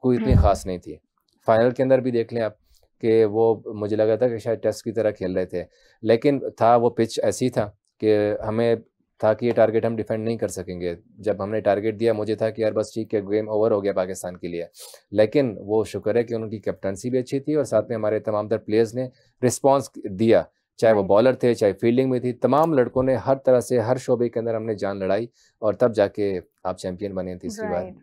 कोई इतनी खास नहीं थी। फाइनल के अंदर भी देख लें आप कि वो मुझे लगा था कि शायद टेस्ट की तरह खेल रहे थे, लेकिन था वो पिच ऐसी था कि हमें था कि ये टारगेट हम डिफेंड नहीं कर सकेंगे। जब हमने टारगेट दिया मुझे था कि यार बस ठीक है, गेम ओवर हो गया पाकिस्तान के लिए। लेकिन वो शुक्र है कि उनकी कैप्टनसी भी अच्छी थी और साथ में हमारे तमाम तर प्लेयर्स ने रिस्पॉन्स दिया, चाहे वो बॉलर थे चाहे फील्डिंग में थी। तमाम लड़कों ने हर तरह से हर शोबे के अंदर हमने जान लड़ाई और तब जाके आप चैंपियन बने तीसरी बार।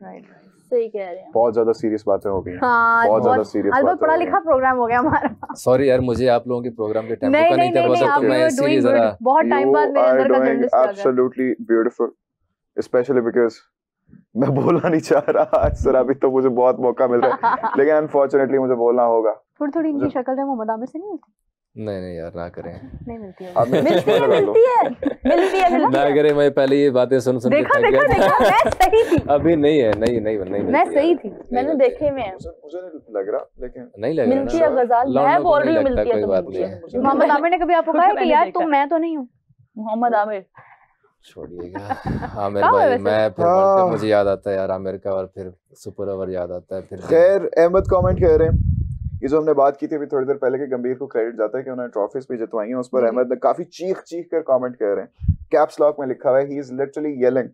सही कह रहे हैं। बहुत ज्यादा सीरियस बातें हो गई हैं। बहुत ज्यादा सीरियस बातें। पढ़ा लिखा प्रोग्राम हो गया हमारा। सॉरी यार, मुझे आप लोगों के प्रोग्राम के टेम्पो का नहीं था, बस तो मैं इसीलिए जरा बहुत टाइम बाद मेरे अंदर का जर्नलिस्ट आ गया। एब्सोल्युटली ब्यूटीफुल, स्पेशली बिकॉज़ मैं बोलना नहीं चाह रहा सर, अभी तो मुझे बहुत मौका मिल रहा है, लेकिन अनफॉर्चुनेटली मुझे बोलना होगा। थोड़ी इनकी शक्ल है मोहम्मद आमिर से नहीं मिलती? नहीं यार ना करें, नहीं मिलती है। मिलती है ना करें। मैं पहले ये बातें सुन के देखा मैं सही थी। अभी नहीं है, नहीं मैं सही थी, मैंने देखे में मुझे नहीं लग रहा, लेकिन नहीं लग रहा मिलती है गजाल, मैं बोल रही हूं मिलती है, कोई बात नहीं। मोहम्मद आमिर ने कभी आपको कहा कि यार तुम मैं तो नहीं हूं? मोहम्मद आमिर छोड़िएगा, आमिर भाई मैं फिर मुझे याद आता है यार आमिर का, और फिर सुपर ओवर याद आता है फिर। खैर अहमद कमेंट कह रहे हैं, ये जो हमने बात की थी अभी थोड़ी देर पहले कि गंभीर को क्रेडिट जाता है कि उन्होंने ट्रॉफीज भी जितवाई हैं, उस पर अहमद ने काफी चीख कर कमेंट कर रहे हैं, कैप्स लॉक में लिखा हुआ है, ही इज लिटरली येलिंग,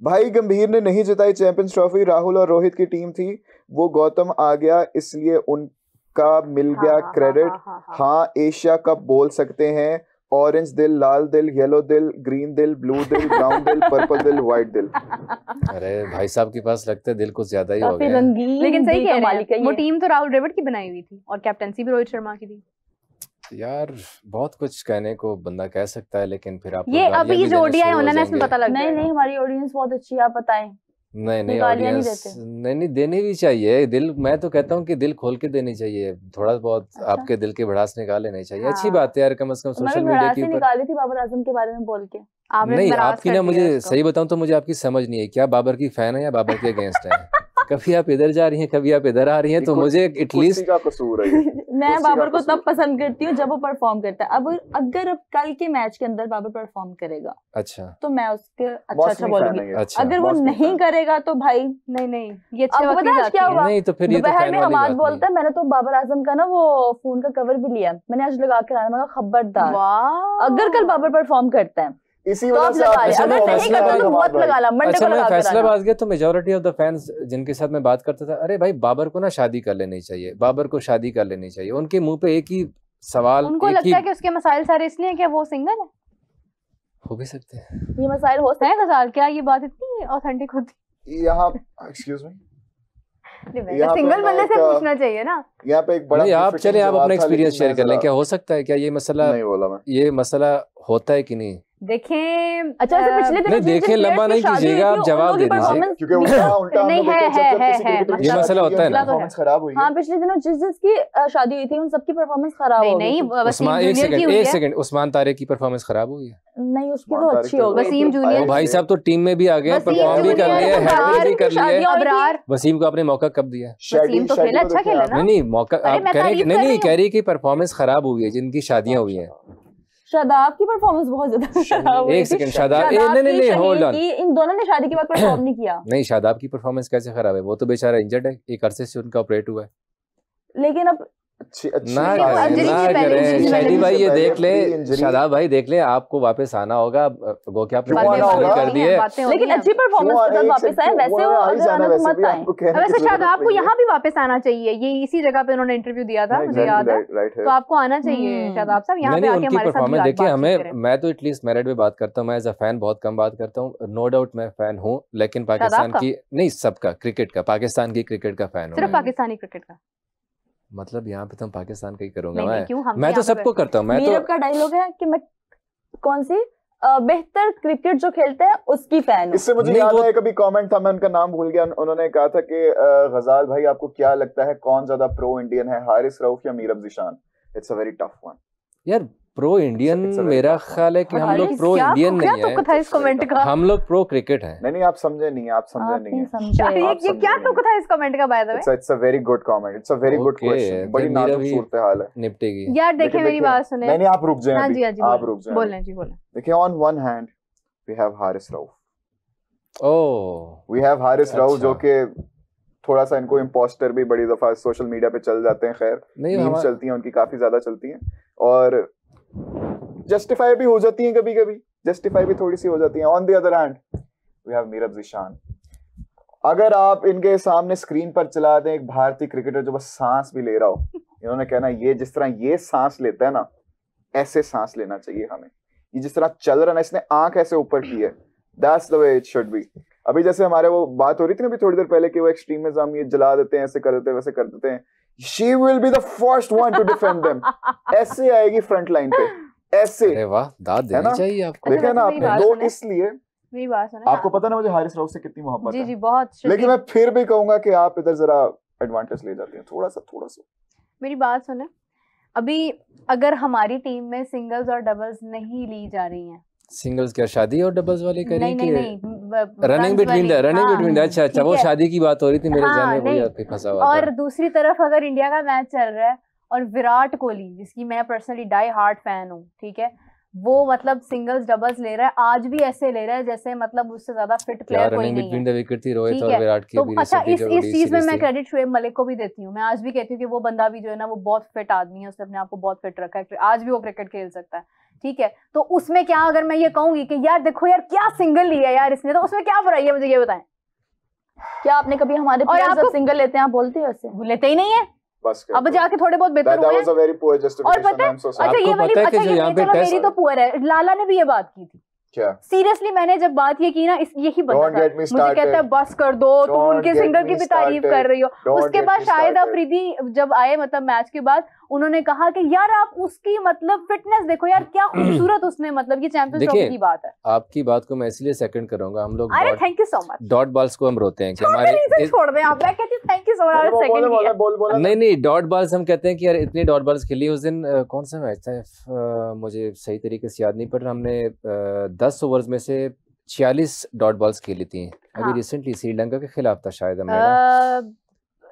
भाई गंभीर ने नहीं जिताई चैंपियंस ट्रॉफी, राहुल और रोहित की टीम थी, वो गौतम आ गया इसलिए उनका मिल गया क्रेडिट। हाँ एशिया कप बोल सकते हैं, ऑरेंज दिल, लाल दिल, येलो दिल, ग्रीन दिल, ब्लू दिल, ब्राउन दिल, पर्पल दिल, व्हाइट दिल। अरे भाई साहब के पास लगता है दिल कुछ ज्यादा ही हो गया। लेकिन सही कह रहे हैं, वो टीम तो राहुल द्रविड़ की बनाई हुई थी और कैप्टनसी भी रोहित शर्मा की थी। यार बहुत कुछ कहने को बंदा कह सकता है, लेकिन फिर आप ये अभी जो ओडीआई होना है इसमें पता लग नहीं हमारी ऑडियंस बहुत अच्छी है, आप बताएं नहीं ऑडियंस नहीं देनी भी चाहिए। दिल, मैं तो कहता हूँ कि दिल खोल के देनी चाहिए, थोड़ा बहुत आपके दिल की भड़ास निकाल लेनी चाहिए। अच्छी बात है यार, कम से कम सोशल मीडिया के ऊपर निकाली थी बाबर आजम के बारे में बोल के। नहीं, आपकी ना, मुझे सही बताऊं तो मुझे आपकी समझ नहीं है, क्या बाबर की फैन है या बाबर के अगेंस्ट है? कभी आप इधर जा रही हैं, कभी आप इधर आ रही हैं, तो मुझे एटलीस्ट का कसूर है। मैं बाबर को तब पसंद करती हूँ जब वो परफॉर्म करता है। अब अगर कल के मैच के अंदर बाबर परफॉर्म करेगा, अच्छा, तो मैं उसके अच्छा बोलूंगी। अगर वो नहीं करेगा तो भाई नहीं ये अच्छा पता है क्या हुआ? नहीं तो फिर ये दोपहर में हमाद बोलता है, मैंने तो बाबर आजम का ना वो फोन का कवर भी लिया, मैंने आज लगा के आया, मैं खबरदार अगर कल बाबर परफॉर्म करता है इसी वजह से फैसलाबाद गया तो मेजॉरिटी ऑफ द फैंस जिनके साथ मैं बात करता था, अरे भाई बाबर को ना शादी कर लेनी चाहिए, बाबर को शादी कर लेनी चाहिए। उनके मुंह पे एक ही सवाल, उनको लगता है कि उसके मसाइल सारे इसलिए कि वो सिंगल है। हो भी सकते हैं ये मसाइल, हो सकते हैं गजाल, क्या ये बात इतनी ऑथेंटिक होती? यहाँ एक्सक्यूज मी, सिंगल बंदे से पूछना चाहिए ना। यहाँ पे एक बड़ा, आप चले आप अपना एक्सपीरियंस शेयर कर लें, क्या हो सकता है, क्या ये मसला, नहीं बोला मैं, ये मसला होता है कि नहीं? देखें, अच्छा पिछले दिनों नहीं देखें, लंबा नहीं कीजिएगा, आप जवाब दे दीजिए, क्योंकि उल्टा नहीं है ये मसला होता है ना। परफॉर्मेंस खराब हुई है। हाँ, पिछले दिनों जिसकी शादी हुई थी उन सबकी परफॉर्मेंस खराब हो गई। नहीं, एक सेकंड, उस्मान तारे की परफॉर्मेंस खराब हुई है? नहीं, उसकी तो अच्छी हो गई। वसीम जूनियर भाई साहब तो टीम में भी आ गए, परफॉर्म भी कर लिए, हैट्रिक भी कर लिए। वसीम को आपने मौका कब दिया? वसीम तो खेला, अच्छा खेला ना। नहीं मौका आप कह रहे, नहीं कह रही कि परफॉर्मेंस खराब हुई है जिनकी शादियां हुई हैं। शादाब की परफॉर्मेंस बहुत ज्यादा खराब हुई। एक सेकंड, शादाब नहीं होल्ड ऑन, इन दोनों ने शादी के बाद परफॉर्म नहीं किया। नहीं, शादाब की परफॉर्मेंस कैसे खराब है? वो तो बेचारा इंजर्ड है, एक अरसे से उनका ऑपरेट हुआ है। लेकिन अब ना करें शादी भाई, ये देख ले शादाब भाई, देख ले, आपको वापस आना होगा, वो क्या कर दिए, लेकिन अच्छी परफॉर्मेंस के साथ वापस आए। वैसे शादाब को यहाँ भी वापस आना चाहिए, ये इसी जगह पे उन्होंने इंटरव्यू दिया था, मुझे याद है, तो आपको आना चाहिए शादाब साहब यहाँ पे आके हमारे साथ। देखिए हमें, मैं तो एटलीस्ट मेरिट में बात करता हूँ, मैं एज अ फैन बहुत कम बात करता हूँ, नो डाउट मैं फैन हूँ, लेकिन पाकिस्तान की नहीं, सबका क्रिकेट का, पाकिस्तान की क्रिकेट का फैन हूँ, सिर्फ पाकिस्तानी क्रिकेट का, मतलब यहाँ पे तो पाकिस्तान का ही करूंगा मैं तो सबको करता हूँ। मैं तो का डायलॉग है कि मैं कौन सी बेहतर क्रिकेट जो खेलते हैं उसकी फैन हूँ। इससे मुझे याद है, कभी कमेंट था, मैं उनका नाम भूल गया, उन्होंने कहा था कि गजाल भाई आपको क्या लगता है कौन ज्यादा प्रो इंडियन है, हारिस रऊफ या Mir Abd Zeeshan? It's a very tough one यार। प्रो इंडियन मेरा ख्याल है कि हम लोग प्रो इंडियन नहीं है, इस कमेंट का हम लोग प्रो क्रिकेट हैं। नहीं आप समझे नहीं, आप समझे नहीं ये क्या तुक था इस कमेंट का? By the way it's a very good comment, it's a very good question, बड़ी नाजुक सूरत हाल है, निपटेगी यार। देखिए मेरी बात सुने, नहीं आप रुक जाएं, हां जी आप रुक जाएं, बोलें जी बोलें। देखिए on one hand we have Haris Rauf, we have Haris Rauf जो कि थोड़ा सा इनको इम्पोस्टर भी बड़ी दफा सोशल मीडिया पे चल जाते हैं, खैर मीम्स चलती हैं उनकी, काफी ज्यादा चलती हैं, और जस्टिफाई भी हो जाती हैं, कभी कभी जस्टिफाई भी थोड़ी सी हो जाती हैं। On the other hand we have Mir Abd Zeeshan. अगर आप इनके सामने स्क्रीन पर चला दें एक भारतीय क्रिकेटर जो बस सांस भी ले रहा हो, इन्होंने कहना ये जिस तरह ये सांस लेता है ना, ऐसे सांस लेना चाहिए हमें, ये जिस तरह चल रहा है ना, इसने आंख ऐसे ऊपर की है, that's the way it should be. अभी जैसे हमारे वो बात हो रही थी ना अभी थोड़ी देर पहले कि वो एक्सट्रीमिज्म ये जला देते हैं, ऐसे कर देते हैं, वैसे कर देते हैं, she will be the first one two defend them, ऐसे आएगी फ्रंट लाइन पे, ऐसे। अरे वाह, दाद देनी चाहिए आपको। देखे ना आपने, तो इसलिए मेरी बात सुने, आपको पता ना मुझे हारिस रऊफ से कितनी मोहब्बत है। जी बहुत, लेकिन मैं फिर भी कहूंगा कि आप इधर जरा एडवांटेज ले जाते हैं थोड़ा सा। मेरी बात सुने, अभी अगर हमारी टीम में सिंगल्स और डबल्स नहीं ली जा रही हैं, सिंगल्स क्या शादी और डबल्स वाली करें कि नहीं रनिंग बिटवीन द अच्छा वो शादी की बात हो रही थी मेरे ज़हन में, वही आपके फंसा हुआ था। और दूसरी तरफ अगर इंडिया का मैच चल रहा है और विराट कोहली, जिसकी मैं पर्सनली डाई हार्ट फैन हूँ, ठीक है, वो मतलब सिंगल्स डबल्स ले रहा है, आज भी ऐसे ले रहा है जैसे मतलब उससे ज्यादा फिट प्लेयर कोई नहीं है। विकेट थी रोहित और विराट की। तो अच्छा इस चीज में मैं क्रेडिट शुएब मलिक को भी देती हूँ। मैं आज भी कहती हूँ कि वो बंदा भी जो है ना वो बहुत फिट आदमी है, उसने अपने आप को बहुत फिट रखा है, आज भी वो क्रिकेट खेल सकता है, ठीक है। तो उसमें क्या अगर मैं ये कहूंगी कि यार देखो यार क्या सिंगल लिया यार इसने, तो उसमें क्या बुराई है, मुझे ये बताएं। क्या आपने कभी हमारे प्लेयर्स जब सिंगल लेते हैं आप बोलते हैं वैसे? लेते ही नहीं है, बस अब जाके थोड़े बहुत बेहतर हुए हैं। और पता है, अच्छा ये वाली, अच्छा ये चलो मेरी तो पुअर है, लाला ने भी ये बात की थी क्या सीरियसली मैंने जब बात ये की ना, यही बंदा था मुझे कहता है बस कर दो, तुम उनके सिंगर की भी तारीफ कर रही हो। उसके बाद शाहिद अफरीदी जब आए मतलब मैच के बाद, उन्होंने कहा कि यार आप उसकी मतलब फिटनेस देखो यार, क्या खूबसूरत उसने मतलब, ये चैंपियंस ट्रॉफी की बात है। आपकी बात को मैं इसलिए सेकंड करूंगा, हम लोग अरे thank you so much, dot balls को हम रोते हैं कि हमारे छोड़ दें आप, मैं कहती हूं thank you so much second किया। नहीं डॉट बॉल्स हम कहते हैं कि यार इतनी डॉट बॉल्स खेली उस दिन। कौन सा मैच था मुझे सही तरीके से याद नहीं पड़ रहा, हमने 10 ओवर्स में से 46 डॉट बॉल्स खेली थी। अभी रिसेंटली श्रीलंका के खिलाफ था शायद हमने,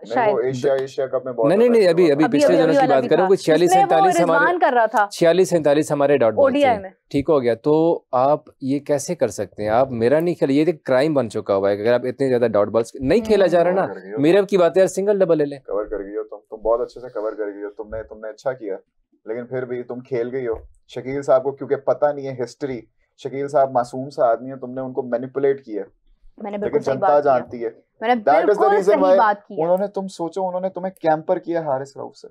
शायद एशिया कप में बहुत नहीं अभी पिछले दिनों की बात करूं, 46-47 हमारे कर रहा था, 46-47 हमारे डॉट बॉल थे, ठीक हो गया। तो आप ये कैसे कर सकते हैं? आप मेरा नहीं खेला, ये एक क्राइम बन चुका हुआ है अगर आप इतने ज्यादा डॉट बॉल्स नहीं खेला जा रहा ना। मेरे की बात है यार, सिंगल डबल ले ले, कवर कर गई हो तुम बहुत अच्छे से कवर कर गई हो तुमने अच्छा किया, लेकिन फिर भी तुम खेल गई हो। शकील साहब को क्योंकि पता नहीं है हिस्ट्री, शकील साहब मासूम सा आदमी है, तुमने उनको मैनिपुलेट किया, लेकिन जनता जानती है। That is the reason why उन्होंने, तुम सोचो उन्होंने तुम्हें कैंपर किया हारिस रऊफ से।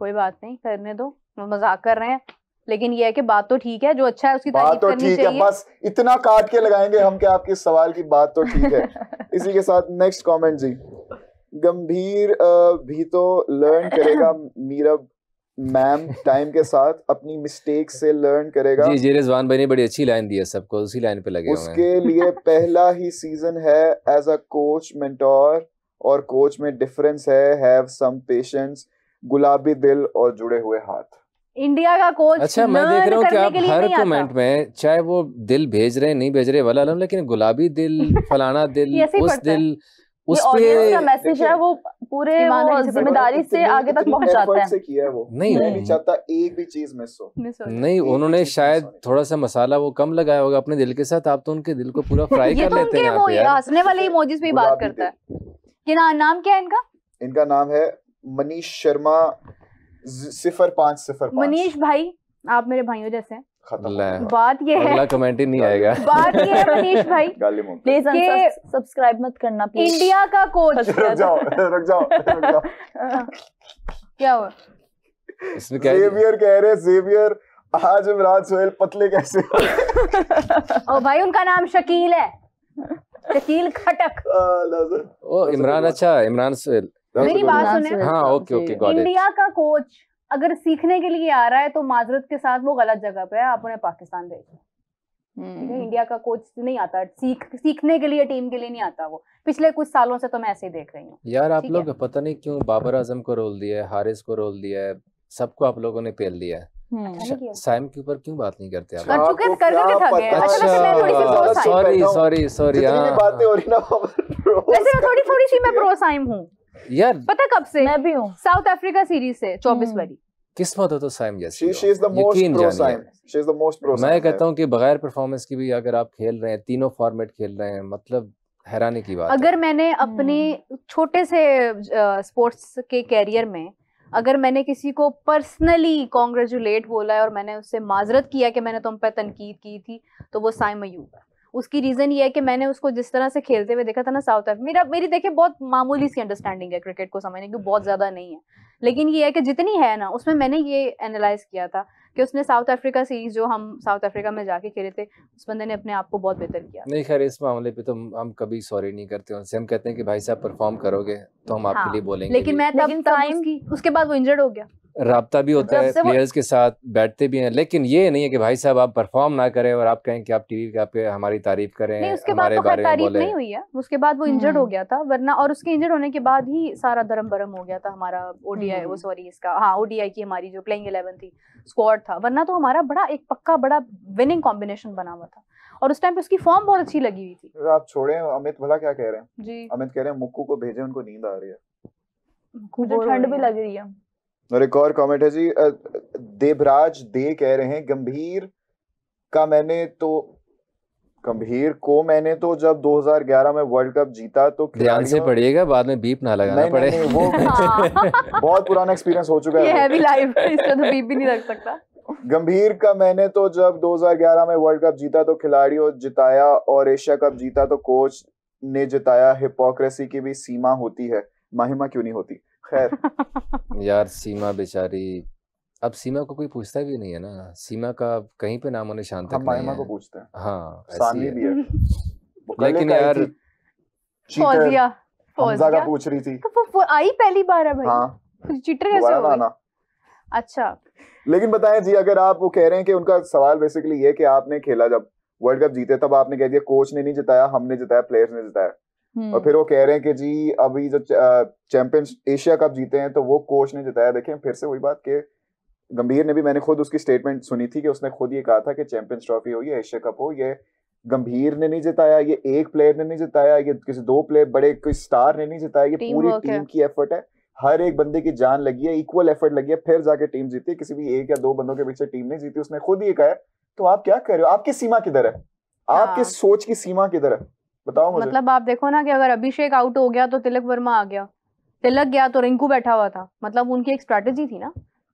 कोई बात नहीं, करने दो, वो मजाक कर रहे हैं, लेकिन ये है कि बात तो ठीक है, जो अच्छा है उसकी तारीफ करनी चाहिए। है, बस इतना काट के लगाएंगे हम कि आपके सवाल की बात तो ठीक है। इसी के साथ नेक्स्ट कमेंट जी, गंभीर भी तो लर्न करेगा मीरा मैम, टाइम के साथ अपनी मिस्टेक से लर्न करेगा। जी रिजवान भाई ने बड़ी अच्छी लाइन दी है, सबको उसी लाइन पे लगे हुए हैं। उसके लिए पहला ही सीजन है एज अ कोच मेंटोर, और कोच में डिफरेंस है, हैव सम पेशेंस, गुलाबी दिल और जुड़े हुए हाथ। इंडिया का कोच, अच्छा मैं देख रहा हूँ कि आप हर कमेंट में चाहे वो दिल भेज रहे नहीं भेज रहे वाला, लेकिन गुलाबी दिल, फलाना दिल, उस दिल, उस पे का मैसेज है वो पूरे जिम्मेदारी से आगे तक पहुंच जाता है। किया है वो नहीं चाहता एक भी चीज मिस हो। नहीं उन्होंने शायद थोड़ा सा मसाला वो कम लगाया होगा अपने दिल के साथ, आप तो उनके दिल को पूरा फ्राई कर लेते हैं। वो हंसने वाले इमोजीज पे बात करता है। ये नाम क्या है इनका? इनका नाम है मनीष शर्मा 0505। मनीष भाई आप मेरे भाइयों जैसे हैं। बात ये है, अगला कमेंट ही नहीं आएगा। बात ये है मनीष भाई, प्लीज सब्सक्राइब मत करना प्लीज। इंडिया का कोच रुक जाओ क्या हुआ इसमें? क्या ज़ेवियर कह रहे, ज़ेवियर आज इमरान सोहेल पतले कैसे हो? ओ भाई उनका नाम शकील है, शकील खटक। ओ इमरान, अच्छा इमरान सोहेल, मेरी बात सुने। हाँ ओके गॉट इट। इंडिया का कोच अगर सीखने के लिए आ रहा है तो माजरत के साथ वो गलत जगह पे है, आप उन्हें पाकिस्तान भेजें। ठीक है, इंडिया का कोच नहीं आता, सीखने के लिए टीम के लिए नहीं आता वो। पिछले कुछ सालों से तो मैं ऐसे ही देख रही हूँ यार। आप लोग पता नहीं क्यों बाबर आजम को रोल दिया है, हारिस को रोल दिया है, सबको आप लोगों ने पेल दिया है। साइम के ऊपर क्यों बात नहीं करते आप? सॉरी थोड़ी सी मैं प्रो साइम हूँ यार, पता कब से? मैं भी हूँ, साउथ अफ्रीका सीरीज से 24 वाली। किस्मत हो तो साइम जैसी। मैं कहता हूँ कि बगैर परफॉर्मेंस की भी अगर आप खेल रहे हैं, तीनों फॉर्मेट खेल रहे हैं, मतलब हैरानी की बात। अगर मैंने अपने छोटे से स्पोर्ट्स के कैरियर में अगर मैंने किसी को पर्सनली कॉन्ग्रेचुलेट बोला है और मैंने उससे माजरत किया कि मैंने तुम पे तनकीद की थी, तो वो साइम अयूब है। उसकी रीजन ये है कि मैंने उसको जिस तरह से खेलते हुए देखा था ना साउथ अफ्रीका, मेरी देखिए बहुत मामूली सी अंडरस्टैंडिंग है क्रिकेट को समझने की, बहुत ज्यादा नहीं है, लेकिन ये है कि जितनी है ना उसमें मैंने ये एनालाइज किया था कि उसने साउथ अफ्रीका सीरीज जो हम साउथ अफ्रीका में जाके खेले थे, उस बंदे ने अपने आप को बहुत बेहतर किया। नहीं खैर इस मामले पे तो हम कभी सॉरी नहीं करते उनसे, हम कहते हैं कि भाई साहब परफॉर्म करोगे तो हम आपके लिए बोलेंगे। लेकिन मैं तब उसके बाद वो इंजर्ड हो गया, राब्ता भी होता है प्लेयर्स के साथ, बैठते भी हैं, लेकिन ये नहीं है कि भाई साहब आप परफॉर्म ना करें और आप कहें कि आप टीवी पे हमारी तारीफ करें। नहीं, उसके बाद तो खैर तारीफ नहीं हुई है, उसके बाद वो इंजर्ड हो गया था, वरना और उसके इंजर्ड होने के बाद ही सारा दरम बरम हो गया था हमारा ओडीआई, वो सॉरी इसका हाँ ओडीआई की हमारी जो प्लेइंग 11 थी, स्क्वाड था, वरना तो हमारा बड़ा एक पक्का बड़ा विनिंग कॉम्बिनेशन बना हुआ था और उस टाइम पे उसकी फॉर्म बहुत अच्छी लगी हुई थी। आप छोड़े, अमित भला क्या कह रहे हैं जी? अमित कह रहे हैं मुक्कू को भेजे, उनको नींद आ रही है, मुझे ठंड भी लग रही है। और एक और कमेंट है जी, देवराज दे कह रहे हैं गंभीर को मैंने तो जब 2011 में वर्ल्ड कप जीता तो ध्यान से पढ़िएगा, बाद में बीप ना लगाना पड़े। नहीं, वो बहुत पुराना एक्सपीरियंस हो चुका है, ये हैवी लाइफ है, इसका तो बीप भी नहीं लग सकता। गंभीर का मैंने तो जब 2011 में वर्ल्ड कप जीता तो खिलाड़ियों जिताया और एशिया कप जीता तो कोच ने जिताया, हिपोक्रेसी की भी सीमा होती है, माहिमा क्यों नहीं होती? खैर यार सीमा बेचारी अब सीमा को कोई पूछता भी नहीं है ना, सीमा का कहीं पे नामो निशान तक हम नहीं मायमा है। को पूछते हैं, हाँ ऐसी सानवी है। भी है। वो कल लेकिन एक आई यार थी, चीटर, फौजिया हमजा का फौजिया पूछ रही थी। तो वो आई पहली बार है भाई, हाँ चीटर कैसे दोबारा हो ना गई? आना। अच्छा लेकिन बताएं जी, अगर आप वो कह रहे हैं कि उनका सवाल बेसिकली ये कि आपने खेला जब वर्ल्ड कप जीते तब आपने कह दिया कोच ने नहीं जिताया, हमने जिताया, प्लेयर्स ने जिताया, और फिर वो कह रहे हैं कि जी अभी जो चैंपियंस एशिया कप जीते हैं तो वो कोच ने जिताया। देखें फिर से वही बात कि गंभीर ने भी, मैंने खुद उसकी स्टेटमेंट सुनी थी कि उसने खुद ये कहा था कि चैंपियंस ट्रॉफी हो या एशिया कप हो, ये गंभीर ने नहीं जिताया, ये एक प्लेयर ने नहीं जिताया, ये किसी दो प्लेयर बड़े कोई स्टार ने नहीं जिताया, ये टीम पूरी वर्क है। टीम की एफर्ट है, हर एक बंदे की जान लगी है, इक्वल एफर्ट लगी है, फिर जाके टीम जीती है। किसी भी एक या दो बंदों के पीछे टीम नहीं जीती, उसने खुद ही कहा है। तो आप क्या कर रहे हो? आपकी सीमा किधर है? आपके हाँ। सोच की सीमा किधर है? बताओ मुझे। मतलब आप देखो ना कि अगर अभिषेक आउट हो गया तो तिलक वर्मा आ गया, तिलक गया तो रिंकू बैठा हुआ था, मतलब उनकी एक स्ट्रेटेजी थी ना,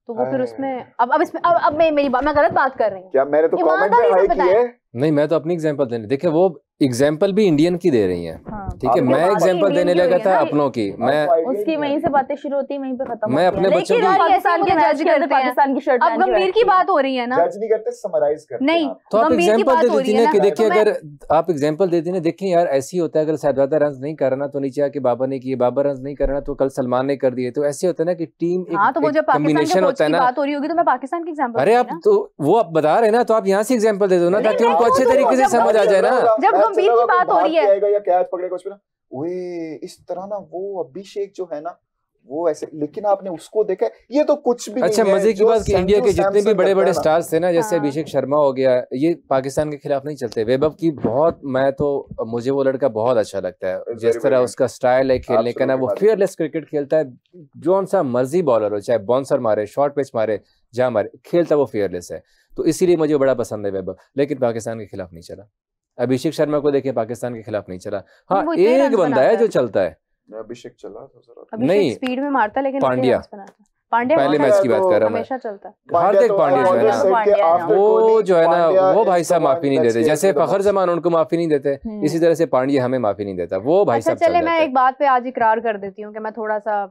तो वो फिर उसमें अब इसमें अब मेरी बात, मैं गलत बात कर रही हूँ क्या मैंने तो कमेंट ईमानदारी में से हाई की बताएं। है? नहीं, मैं तो अपनी एग्जांपल देने, देखिए वो एग्जांपल भी इंडियन की दे रही हैं, ठीक है, आपने मैं बात एग्जांपल इंडियन देने की हो लगा रही है था ना, अपनों की। मैं उसकी वहीं से बातें शुरू होती है, वहीं पे खत्म मैं होती अपने है। बच्चों लेकिन की पाकिस्तान के मैच के अंदर पाकिस्तान की शर्ट अब गंभीर की बात हो रही है ना, जज नहीं करते, समराइज करते नहीं हैं आप। तो आप गंभीर की एग्जांपल बात दे हो देती रही है ना कि ना, देखिए, तो मैं- अगर आप एग्जांपल देती ना, देखिए यार ऐसी होता है, अगर शहजादा रन नहीं करना तो नीचे आके बाबर ने किए, बाबर रन नहीं करना तो कल सलमान ने कर दिए, तो ऐसे होता है ना कि टीम हाँ तो वो जब पाकिस्तान के कॉम्बिनेशन कोच होता है की ना। बात हो रही होगी तो मैं पाकिस्तान की एग्जांपल अरे आप तो वो आप बता रहे हैं ना, तो आप यहाँ से एग्जांपल दे दो ना, ताकि उनको अच्छे तरीके से समझ आ जाए ना। जब गंभीर की बात हो रही है। या कैच पकड़ेगा कुछ भी ना, ओए इस तरह ना, वो अभिषेक जो है ना वो ऐसे, लेकिन आपने उसको देखा है, ये तो कुछ भी अच्छा नहीं है। मजे की जो बात कि इंडिया के संजू जितने भी सैमसन बड़े करता बड़े है ना, स्टार्स थे ना, जैसे हाँ। अभिषेक शर्मा हो गया, ये पाकिस्तान के खिलाफ नहीं चलते। वैभव की बहुत, मैं तो मुझे वो लड़का बहुत अच्छा लगता है, जिस तरह उसका स्टाइल है खेलने का ना, वो फियरलेस क्रिकेट खेलता है, जो सा मर्जी बॉलर हो, चाहे बाउंसर मारे, शॉर्ट पिच मारे, जहाँ मारे, खेलता वो फियरलेस है, तो इसीलिए मुझे बड़ा पसंद है वैभव। लेकिन पाकिस्तान के खिलाफ नहीं चला। अभिषेक शर्मा को देखिए, पाकिस्तान के खिलाफ नहीं चला। हाँ वो इतने एक runs बंदा है बनाता जो है। चलता है, अभिषेक चला था जरा। नहीं, अभिषेक स्पीड में मारता है लेकिन इतने पांड्या। runs बनाता है। पांड्या पहले हमेशा- मैच की बात कर रहा हूँ मैं। हमेशा चलता है। हार्दिक पांड्या जो है ना, वो जो है ना, वो भाई साहब माफी नहीं देते, जैसे फखर जमान उनको माफी नहीं देते, इसी तरह से पांड्या हमें माफी नहीं देता, वो भाई अच्छा साहब चले, चल मैं जाते एक बात पे आज इकरार कर देती हूँ कि मैं थोड़ा सा,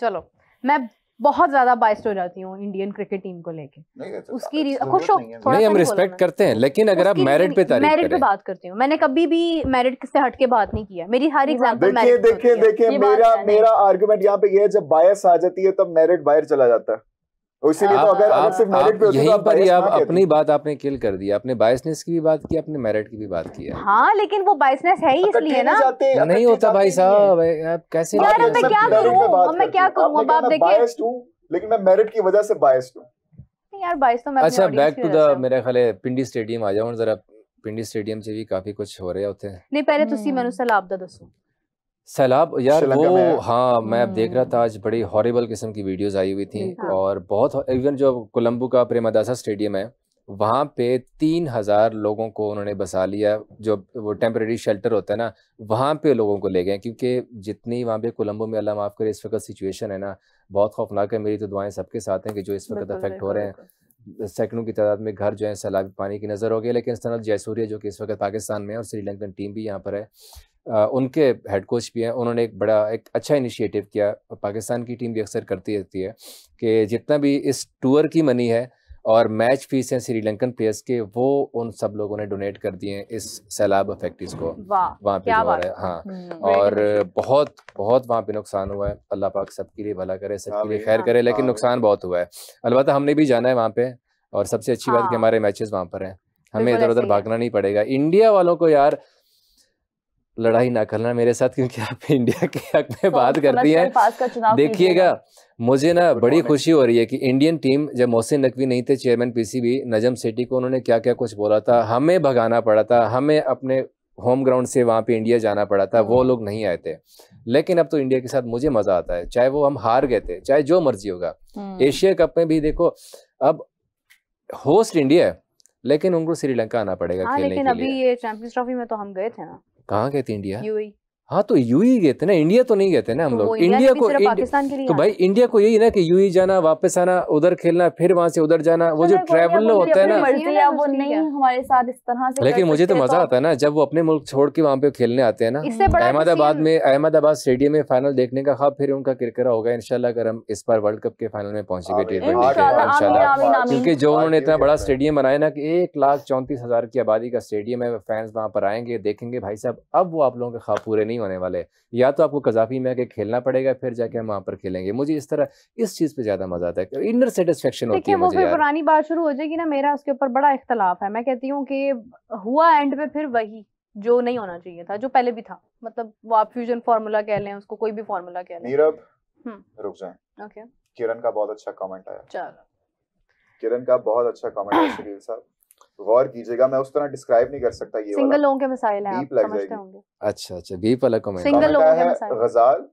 चलो मैं बहुत ज्यादा बाइस्ड हो जाती हूँ इंडियन क्रिकेट टीम को लेके। उसकी खुश हो, थोड़ा नहीं, सा हम नहीं रिस्पेक्ट बोला करते हैं, लेकिन अगर आप उसकी मेरिट पे तारीफ मेरिट पे करें, बात करती हूँ, मैंने कभी भी मेरिट से हट के बात नहीं किया, मेरी हर एग्जांपल देखिए मेरिट देखिए देखिए, मेरा आर्गुमेंट यहाँ पे ये है, जब बायस आ जाती है तब मेरिट बाहर चला जाता है। इसीलिए तो अगर सिर्फ मेरिट पे होती यहीं तो आप पर ही bias आप ना कहती। अपनी बात आपने किल कर दी, आपने बायसनेस की भी बात की, आपने मेरिट की भी बात की है। हाँ लेकिन वो बाइसनेस है ही इसलिए ना, नहीं होता भाई साहब, आप कैसे यार बात मैं कर क्या सकते हैं? करूँ, मैं क्या करूँ, अब आप देखिए, बायस्ड हूँ, लेकिन मैं मेरिट की वजह से बायस्ड हूँ। नहीं यार बाइस तो मैं अपनी अच्छा audience बैक की टू वजह से द, हूँ। मेरे ख्याल है पिंडी स्टेडियम आ जाओ जरा। पिंडी स्टेडियम से भी काफी कुछ हो रहे होते हैं। नहीं पहले ਤੁਸੀਂ ਮੈਨੂੰ सैलाब दा दसो। सैलाब यार श्रीलंका वो, में हाँ मैं अब देख रहा था आज, बड़ी हॉरिबल किस्म की वीडियोस आई हुई थी, बिल्कुल। और बहुत, इवन जो कोलंबो का प्रेमदासा स्टेडियम है, वहाँ पे 3000 लोगों को उन्होंने बसा लिया, जो वो टेम्परेरी शेल्टर होता है ना, वहाँ पे लोगों को ले गए, क्योंकि जितनी वहाँ पे कोलंबो में, अल्लाह माफ़ करे, इस वक्त सिचुएशन है ना, बहुत खौफनाक है। मेरी तो दुआएं सबके साथ हैं कि जो इस वक्त अफेक्ट हो रहे हैं, सैकड़ों की तादाद में घर जो है सैलाबी पानी की नज़र हो गई। लेकिन सनत जयसूर्या जो कि इस वक्त पाकिस्तान में है, और श्रीलंकन टीम भी यहाँ पर है, उनके हेड कोच भी हैं, उन्होंने एक अच्छा इनिशिएटिव किया। पाकिस्तान की टीम भी अक्सर करती रहती है कि जितना भी इस टूर की मनी है और मैच फीस हैं श्रीलंकन प्लेयर्स के, वो उन सब लोगों ने डोनेट कर दिए हैं इस सैलाब अफेक्टीज को, वहाँ पे जो हो रहा है। हाँ, और बहुत बहुत वहाँ पे नुकसान हुआ है। अल्लाह पाक सबके लिए भला करे, सबके लिए खैर करे, लेकिन नुकसान बहुत हुआ है। अलबत्ता हमने भी जाना है वहाँ पे, और सबसे अच्छी बात है कि हमारे मैचेस वहाँ पर हैं, हमें इधर उधर भागना नहीं पड़ेगा। इंडिया वालों को यार लड़ाई ना करना मेरे साथ, क्योंकि आप इंडिया के हक में बात करती हैं। देखिएगा, मुझे ना बड़ी खुशी हो रही है कि इंडियन टीम, जब मोहसिन नकवी नहीं थे चेयरमैन पीसीबी, नजम सेठी को उन्होंने क्या क्या कुछ बोला था, हमें भगाना पड़ा था, हमें अपने होम ग्राउंड से वहाँ पे इंडिया जाना पड़ा था, वो लोग नहीं आए थे। लेकिन अब तो इंडिया के साथ मुझे मजा आता है, चाहे वो हम हार गए थे, चाहे जो मर्जी होगा। एशिया कप में भी देखो, अब होस्ट इंडिया है, लेकिन उनको श्रीलंका आना पड़ेगा खेलने के लिए। लेकिन अभी ये चैंपियंस ट्रॉफी में तो हम गए थे ना। कहाँ गए थे इंडिया? यूएई। हाँ तो यूई गए थे ना, इंडिया तो नहीं गए थे ना हम लोग। इंडिया को पाकिस्तान के लिए तो भाई इंडिया को यही ना कि यूई जाना, वापस आना, उधर खेलना, फिर वहां से उधर जाना, वो जो ट्रैवल होता है ना, वो नहीं हमारे साथ इस तरह से। लेकिन मुझे तो मजा आता है ना जब वो अपने मुल्क छोड़ के वहाँ पे खेलने आते हैं ना। अहमदाबाद स्टेडियम में फाइनल देखने का ख्वाब फिर उनका किरकिरा होगा इंशाल्लाह, अगर हम इस बार वर्ल्ड कप के फाइनल में पहुंचेंगे इंशाल्लाह, क्योंकि जो उन्होंने इतना बड़ा स्टेडियम बनाया ना कि 1,34,000 की आबादी का स्टेडियम है, फैंस वहां पर आएंगे देखेंगे भाई साहब। अब वो आप लोगों के ख्वाब पूरे नहीं होने वाले, या तो आपको कजाफी में आके खेलना पड़ेगा फिर जाके हम वहाँ पर खेलेंगे। मुझे इस तरह इस चीज पे ज्यादा मजा आता है, इनर सेटिस्फेक्शन होती है मुझे। वो फिर पुरानी बात शुरू हो जाएगी ना, मेरा उसके ऊपर बड़ा इख्तलाफ है। मैं कहती हूँ कि हुआ एंड पे फिर वही जो नहीं होना चाहिए था, जो पहले भी था। मतलब वो आप फ्यूजन फार्मूला कह लें उसको, कोई भी फार्मूला कह लें। नीरब रुक जाएं, ओके। किरण का बहुत अच्छा कमेंट आया। चलो किरण का बहुत अच्छा कमेंट है शकील साहब, गौर कीजिएगा। मैं उस तरह डिस्क्राइब नहीं कर सकता, ये सिंगल लोगों के मसाइल हैं, आप समझते होंगे। अच्छा बीप वाला कमेंट। सिंगल लोगों के मसाइल। गजाल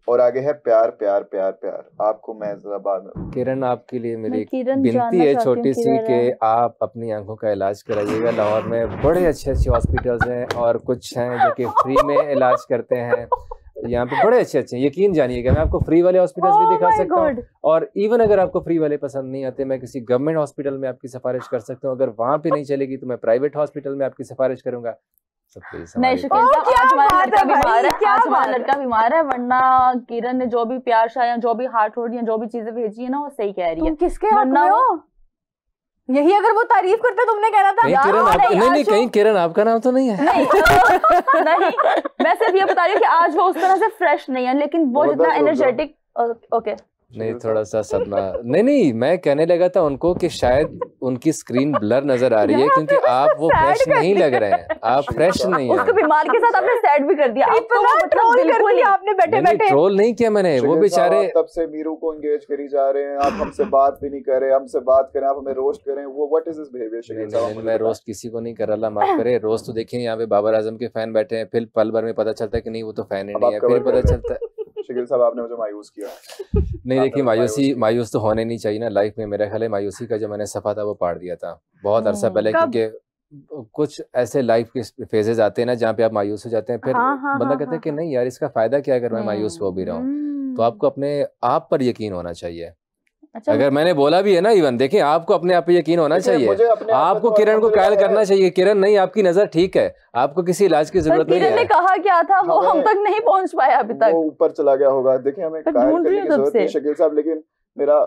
और आगे है प्यार प्यार प्यार प्यार। आपको मैं जरा बाद में। किरण आपके लिए मेरी विनती है छोटी सी कि आप अपनी आंखों का इलाज कराइएगा। लाहौर में बड़े अच्छे हॉस्पिटल्स हैं और कुछ हैं जो कि फ्री में इलाज करते हैं। यहाँ पे बड़े अच्छे यकीन जानिएगा, मैं आपको फ्री वाले हॉस्पिटल्स भी दिखा सकता हूँ। और इवन अगर आपको फ्री वाले पसंद नहीं आते, मैं किसी गवर्नमेंट हॉस्पिटल में आपकी सिफारिश कर सकता हूँ। अगर वहां पे नहीं चलेगी तो मैं प्राइवेट हॉस्पिटल में आपकी सिफारिश करूंगा। नहीं शकील साहब, आज हमारा लड़का बीमार है, आज हमारा लड़का बीमार है, वरना किरण ने जो भी प्यार शायद जो भी हार्ट रोड या जो भी चीजें भेजी है ना वो सही कह रही है। तुम किसके हक में हो? यही अगर वो तारीफ करते तुमने कहना था। नहीं कहीं किरण आपका नाम तो नहीं है। नहीं मैं सिर्फ ये बता रही हूँ कि आज वो उस तरह से फ्रेश नहीं है, लेकिन वो जितना एनर्जेटिक। ओके नहीं थोड़ा सा सदमा नहीं मैं कहने लगा था उनको कि शायद उनकी स्क्रीन ब्लर नजर आ रही है क्योंकि आप वो फ्रेश नहीं लग रहे हैं, आप फ्रेश नहीं है। उसको बीमार के साथ आपने सैड भी कर दिया। आप तो ट्रोल कर दिया आपने बैठे बैठे। ट्रोल नहीं किया मैंने, वो बेचारे तब से मीरू को एंगेज करी जा रहे हैं, आप हमसे बात भी नहीं कर रहे, हमसे बात करें आप हमें रोस्ट करें। वो व्हाट इज दिस बिहेवियर? मैं रोस्ट किसी को नहीं कर रहा, अल्लाह माफ करे। रोस्ट तो देखिए यहाँ पे बाबर आजम के फैन बैठे हैं, फिर पल भर में पता चलता है कि नहीं वो तो फैन ही नहीं है, फिर पता चलता है। शकील साहब आपने मुझे मायूस किया। नहीं देखिए मायूस तो होने नहीं चाहिए ना लाइफ में। मेरा ख्याल है मायूसी का जो मैंने सफा था वो पाड़ दिया था बहुत अरसा पहले, क्योंकि कुछ ऐसे लाइफ के फेजेस आते हैं ना जहाँ पे आप मायूस हो जाते हैं, फिर बंदा कहता है कि नहीं यार इसका फायदा क्या अगर मैं मायूस हो भी रहा हूँ। तो आपको अपने आप पर यकीन होना चाहिए। अच्छा, अगर मैंने बोला भी है ना, इवन देखिए आपको अपने आप पे यकीन होना चाहिए। आपको किरण को कायल करना चाहिए। किरण नहीं, आपकी नजर ठीक है, आपको किसी इलाज की जरूरत नहीं है। किरण ने कहा क्या था वो हम तक नहीं पहुंच पाया अभी तक, वो ऊपर चला गया होगा। देखिए हमें कायल करने की जरूरत नहीं शकील साहब, लेकिन मेरा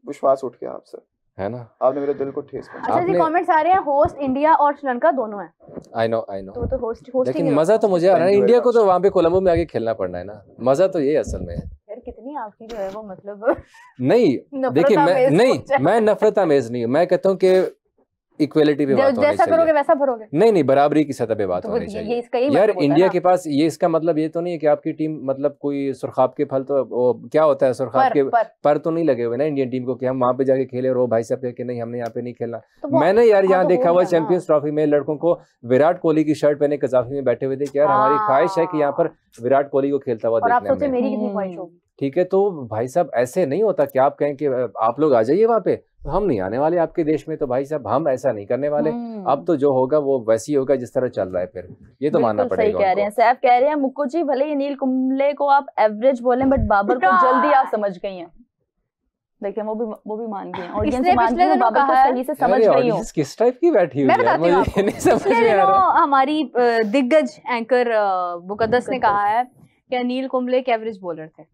विश्वास उठ गया आपसे, है ना? आपने मेरे दिल को ठेस पहुंचाया। अच्छा जी कमेंट्स आ रहे हैं, होस्ट इंडिया और श्रीलंका दोनों है। आई नो तो होस्ट लेकिन मजा तो मुझे आ रहा है। इंडिया को तो वहाँ पे कोलंबो में आके खेलना पड़ना है ना, मजा तो ये असल में है। कितनी आपकी जो है वो मतलब नहीं देखिए मैं नफरत आमेज नहीं हूँ। मैं कहता हूँ कि इक्वलिटी पे बात होनी चाहिए। जैसा करोगे वैसा भरोगे। नहीं बराबरी की सतह पे बात होनी चाहिए यार। इंडिया के पास ये इसका मतलब ये तो नहीं है कि आपकी टीम मतलब कोई सुरखाब के फल तो वो क्या होता है सुरखाब के पर तो नहीं लगे हुए ना इंडियन टीम को कि हम वहां पे जाके खेले और वो भाई साहब कि नहीं हमने यहाँ पे नहीं खेलना। मैंने यार यहाँ देखा हुआ चैंपियंस ट्रॉफी में लड़कों को विराट कोहली की शर्ट पहने कजाफी में बैठे हुए थे कि यार हमारी ख्वाहिश है कि यहाँ पर विराट कोहली को खेलता हुआ देखने में। मेरी कितनी ख्वाहिश होगी। ठीक है, तो भाई साहब ऐसे नहीं होता कि आप कहें कि आप लोग आ जाइए वहाँ पे, हम नहीं आने वाले आपके देश में। तो भाई साहब हम ऐसा नहीं करने वाले। अब तो जो होगा वो वैसे ही होगा जिस तरह चल रहा है, फिर ये तो मानना पड़ेगा। सही कह रहे हैं सैफ, कह रहे हैं मुक्कू जी भले ही नील कुंबले को आप एवरेज बोलें बट बाबर को जल्दी आप समझ गई हैं। देखिए वो भी मान गए, ऑडियंस मान गई, बाबर को सही से समझ गई हो। किस टाइप की बैठी हुई है मुझे नहीं समझ में आ रहा। हमारी दिग्गज एंकर मुकद्दस ने कहा है कि अनिल कुंबले एक एवरेज बॉलर थे,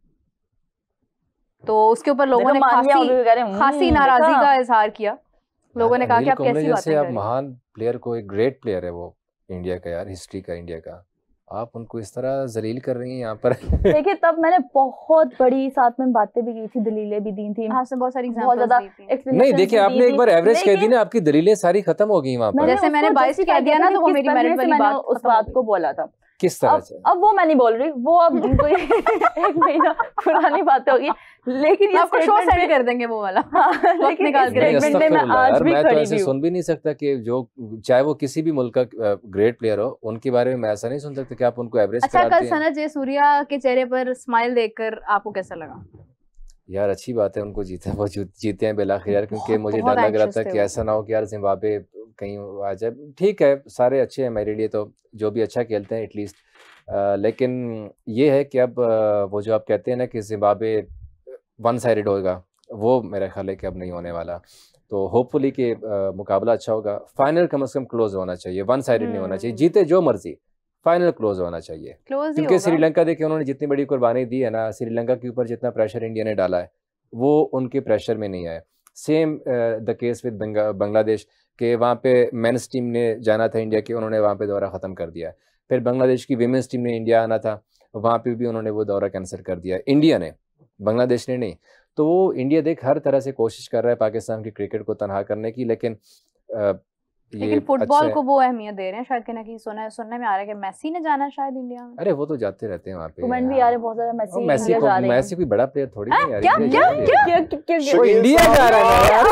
तो उसके ऊपर लोगों ने खासी नाराजगी का इजहार किया। लोगों ने कहा कि आप कैसी बातें कर रहे हैं। महान प्लेयर को, एक ग्रेट प्लेयर है वो इंडिया का यार, हिस्ट्री का इंडिया का, आप उनको इस तरह जलील कर रही हैं यहाँ पर। देखिए तब मैंने बहुत बड़ी साथ में बातें भी की थी, दलीलें भी दी थी, बहुत सारी ज्यादा नहीं देखिए आपने एक बार एवरेज कह दी ना, आपकी दलीलें सारी खत्म हो गई वहाँ पर। जैसे मैंने 22 कह दिया ना तो वो मेरी मेरिट वाली बात, उस बात को बोला था। किस तरह से? अब वो मैं नहीं बोल रही, वो अब कोई 1 महीना पुरानी बातें होगी, लेकिन ये आपको शो सेंड कर देंगे वो वाला। लेकिन निकाल के स्टेटमेंट में आज भी मैं खड़ी तो ऐसे सुन भी नहीं सकता कि जो चाहे वो किसी भी मुल्क का ग्रेट प्लेयर हो, उनके बारे में मैं ऐसा नहीं सुन सकता कि आप उनको एवरेज कराते हैं। अच्छा, कल सनत जयसूर्या के चेहरे पर स्माइल देखकर आपको कैसा लगा? यार अच्छी बात है उनको जीते, वो जीते हैं बिलाखिर यार, क्योंकि मुझे डर लग रहा था कि ऐसा ना हो कि यार जिम्बाब्वे कहीं आ जाए। ठीक है सारे अच्छे हैं मेरे लिए, तो जो भी अच्छा खेलते हैं एटलीस्ट लेकिन ये है कि अब वो जो आप कहते हैं ना कि जिम्बाब्वे वन साइडेड होगा, वो मेरा ख्याल है कि अब नहीं होने वाला। तो होपफुली कि मुकाबला अच्छा होगा, फाइनल कम से कम क्लोज होना चाहिए, वन साइडेड नहीं होना चाहिए, जीते जो मर्जी, फाइनल क्लोज होना चाहिए। क्योंकि श्रीलंका देखिए उन्होंने जितनी बड़ी कुर्बानी दी है ना, श्रीलंका के ऊपर जितना प्रेशर इंडिया ने डाला है वो उनके प्रेशर में नहीं आया। Same the case with Bangladesh के वहाँ पे मेंस टीम ने जाना था इंडिया के, उन्होंने वहाँ पे दौरा ख़त्म कर दिया। फिर बांग्लादेश की विमेंस टीम ने इंडिया आना था, वहाँ पे भी उन्होंने वो दौरा कैंसिल कर दिया, इंडिया ने, बांग्लादेश ने नहीं। तो वो इंडिया देख हर तरह से कोशिश कर रहा है पाकिस्तान की क्रिकेट को तनहा करने की, लेकिन फुटबॉल को वो अहमियत दे रहे हैं शायद, कि सुनने में आ रहा है कि मेसी ने जाना शायद इंडिया में। अरे वो तो जाते रहते हैं वहाँ पे, कमेंट भी आ रहे बहुत ज्यादा मेसी कोई बड़ा प्लेयर थोड़ी नहीं यार, क्या इंडिया जा रहा है यार।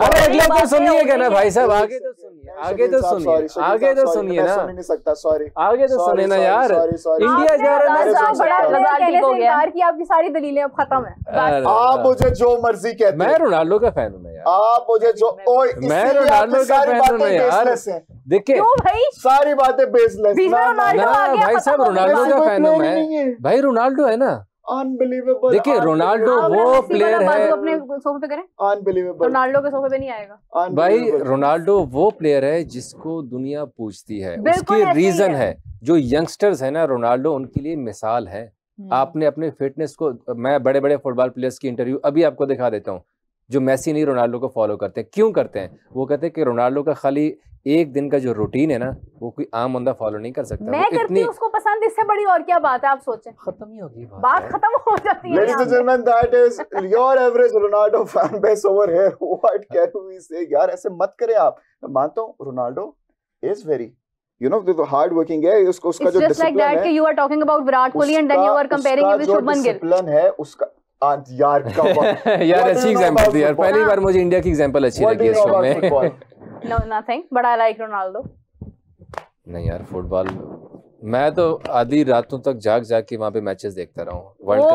अरे अगला तो सुनिएगा ना भाई साहब, आगे तो सुनिए, आगे तो सुनिए, आगे तो सुनिए ना, नहीं सकता, सॉरी आगे तो सुनिए ना यार, इंडिया जा रहा है। आपकी सारी दलीलें अब खत्म है, आप मुझे जो मर्जी कहते हैं, मैं रोनाल्डो का फैन हूँ ना यार, आप मुझे जो, मैं रोनाल्डो का फैन हूँ यार। देखिए सारी बातें बेसलेस, भाई साहब रोनाल्डो का फैन हूँ मैं, भाई रोनाल्डो है ना, अनबिलीवेबल। देखिए रोनाल्डो वो प्लेयर है, अपने सोफे पे करें, अनबिलीवेबल, रोनाल्डो के सोफे पे नहीं आएगा भाई। रोनाल्डो वो प्लेयर है जिसको दुनिया पूछती है, उसकी रीजन है, जो यंगस्टर्स है ना, रोनाल्डो उनके लिए मिसाल है। आपने अपने फिटनेस को, मैं बड़े बड़े फुटबॉल प्लेयर्स की इंटरव्यू अभी आपको दिखा देता हूँ जो मेसी नहीं रोनाल्डो को फॉलो करते हैं। क्यों करते हैं? वो कहते हैं कि रोनाल्डो का खाली एक दिन का जो रूटीन है ना, वो कोई आम बंदा फॉलो नहीं कर सकता। मैं करती हूं, उसको पसंद, इससे बड़ी और क्या बात है, आप सोचें। खत्म ही होगी बात खत्म हो जाती है। Ladies and gentlemen, that is your average Ronaldo fan base over here. What can we say? यार ऐसे मत करें आप। मैं मानता हूँ Ronaldo is very, you know, the hard working है, उसको उसका जो discipline है, कि you are talking about Virat Kohli and then you are comparing him with Shubman Gill। discipline है उसका, यार यार अच्छी एग्जांपल थी यार, पहली बार मुझे इंडिया की एग्जांपल अच्छी लगी इस शो में। No, nothing, but I like Ronaldo। नहीं यार, फुटबॉल मैं तो आधी रातों तक जाग के वहाँ पे मैचेस देखता रहा हूँ। वर्ल्ड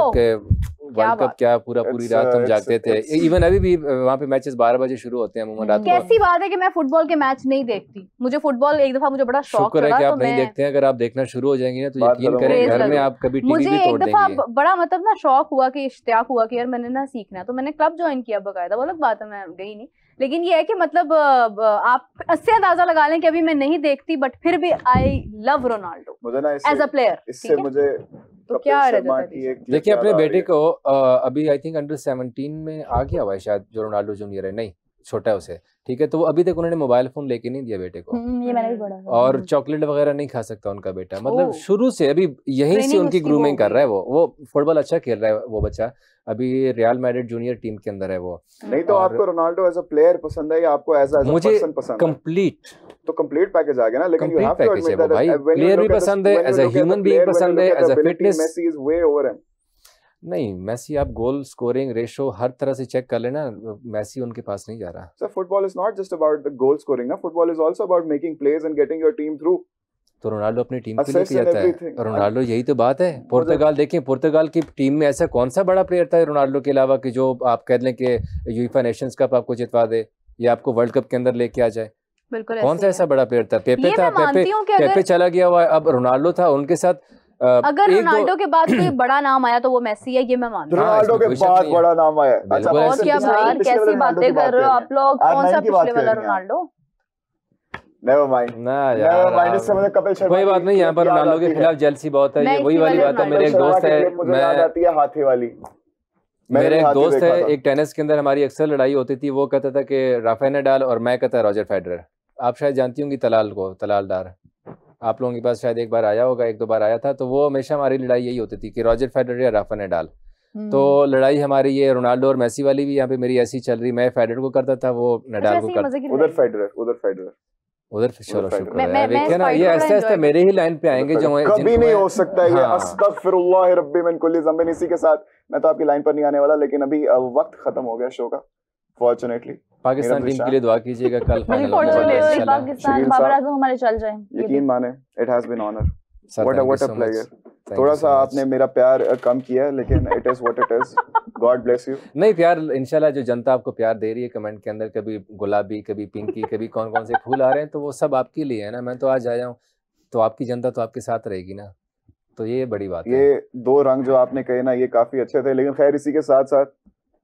कप क्या पूरी रात हम जागते थे। इवन अभी भी वहाँ पे मैचेस 12 बजे शुरू होते हैं अमूमन रात को। कैसी बात है कि मैं फुटबॉल के मैच नहीं देखती, मुझे फुटबॉल एक दफा मुझे बड़ा शौक शुक्र है कि आप नहीं देखते हैं। अगर आप देखना शुरू हो जाएंगी ना तो यकीन करें घर में आप कभी टीवी भी तोड़ देंगे। मुझे एक दफा बड़ा मतलब ना शौक हुआ कि इश्तियाक हुआ कि यार मैंने ना सीखना है, तो मैंने क्लब ज्वाइन किया बकायदा। वो अलग बात है, मैं गई नहीं, लेकिन ये है कि मतलब आप इससे अंदाजा लगा लें कि अभी मैं नहीं देखती, बट फिर भी आई लव रोनाल्डो मुझे ना एज अ प्लेयर। इससे मुझे तो क्या देखिए अपने बेटे को अभी आई थिंक अंडर 17 में आ गया हुआ है शायद, जो रोनाल्डो जूनियर है, नहीं छोटा है उसे, ठीक है। तो वो अभी तक उन्होंने मोबाइल फोन लेके नहीं दिया बेटे को, ये मैंने भी पढ़ा। और चॉकलेट वगैरह नहीं खा सकता उनका बेटा, मतलब शुरू से अभी यहीं से उनकी ग्रूमिंग कर रहा है। वो फुटबॉल अच्छा खेल रहा है वो बच्चा, अभी रियल मैड्रिड जूनियर टीम के अंदर है वो। नहीं तो आपको रोनाल्डो एज अ प्लेयर पसंद है या आपको एज अ पर्सन पसंद है? कंप्लीट, तो कंप्लीट पैकेज आ गया ना, लेकिन you have to admit that भाई प्लेयर भी पसंद है, एज अ ह्यूमन बीइंग पसंद है, as a fitness Messi is way over him. नहीं, मेसी आप गोल स्कोरिंग रेशो हर तरह से चेक कर लेना, मेसी उनके पास नहीं जा रहा। Sir football is not just about the goal scoring ना, football is also about making plays and getting your team through. तो रोनाल्डो अपनी टीम के लिए जाता है, रोनाल्डो यही तो बात है। पुर्तगाल देखें, पुर्तगाल की टीम में ऐसा कौन सा बड़ा प्लेयर था रोनाल्डो के अलावा कि जो आप कह लें कि यूएफए नेशंस कप आपको जितवा दे या आपको वर्ल्ड कप के अंदर लेके आ जाए? बिल्कुल कौन सा ऐसा बड़ा प्लेयर था? पेपे था, पेपे चला गया हुआ, अब रोनाल्डो था उनके साथ। अगर रोनाल्डो के बाद कोई बड़ा नाम आया तो वो मेसी है, ये मैं मानती हूं। रोनाल्डो के बाद बड़ा नाम आया। अच्छा, और क्या भाई, कैसी बातें कर रहे हो आप लोग? कौन सा पिछले वाला रोनाल्डो? नेवर माइंड ना यार, इससे मुझे कपिल शर्मा कोई बात नहीं। यहाँ पर रोनाल्डो के खिलाफ जेलसी बहुत है, ये वही वाली बात है। मेरे एक दोस्त है, मुझे याद आती है हाथी वाली। मेरे एक दोस्त है, एक टेनिस के अंदर हमारी अक्सर लड़ाई होती थी। वो कहता था कि राफेल नडाल और मैं कहता रॉजर फेडरर। आप शायद जानती होंगी तलाल डार, आप लोगों के पास शायद एक बार आया होगा, 1-2 बार आया था। तो वो हमेशा हमारी लड़ाई यही होती थी कि रॉजर फेडरर या राफेल नडाल। तो लड़ाई हमारी ये रोनाल्डो और मेसी वाली भी यहाँ पे मेरी ऐसी चल रही। मैं फेडरर को करता था, वो नडाल को करता। उधर फेडरर चलो शुक्र है। देखिए ना, ये ऐसे मेरे ही लाइन पे आएंगे जो कभी नहीं हो सकता ये। अस्तगफिरुल्लाह रब्बी मिन कुल्ली ज़ंबिन। इसी के साथ मैं तो आपकी लाइन पर नहीं आने वाला, लेकिन अभी वक्त खत्म हो गया शो का फॉर्चुनेटली। पाकिस्तान टीम के लिए दुआ कीजिएगा, कल फाइनल पाकिस्तान बाबर आजम हमारे चल जाए। यकीन माने, it has been honour. What a player. थोड़ा सा आपने मेरा प्यार कम किया, लेकिन it is what it is. God bless you. नहीं प्यार इंशाल्लाह, जो जनता आपको प्यार दे रही है कमेंट के अंदर, कभी गुलाबी, कभी पिंकी, कभी कौन कौन से फूल आ रहे हैं, तो वो सब आपके लिए है ना। मैं तो आज आया हूँ तो आपकी जनता तो आपके साथ रहेगी ना, तो ये बड़ी बात है। ये दो रंग जो आपने कहे ना, ये काफी अच्छे थे, लेकिन खैर इसी के साथ साथ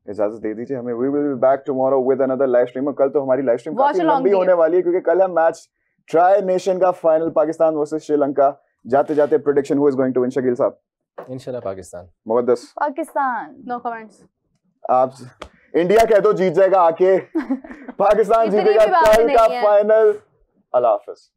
इजाजत दे दीजिए हमें। We will be back tomorrow with another live stream. कल तो हमारी लाइव स्ट्रीम काफी लंबी होने वाली है, क्योंकि कल है मैच ट्राई नेशन का फाइनल, पाकिस्तान वर्सेस श्रीलंका। जाते जाते prediction, who is going to win? Shakeel साहब। इंशाल्लाह पाकिस्तान। मुक़द्दस। पाकिस्तान। No comments. आप इंडिया कह दो जीत जाएगा आके, पाकिस्तान जीतेगा कल का फाइनल। अल्लाह हाफिज।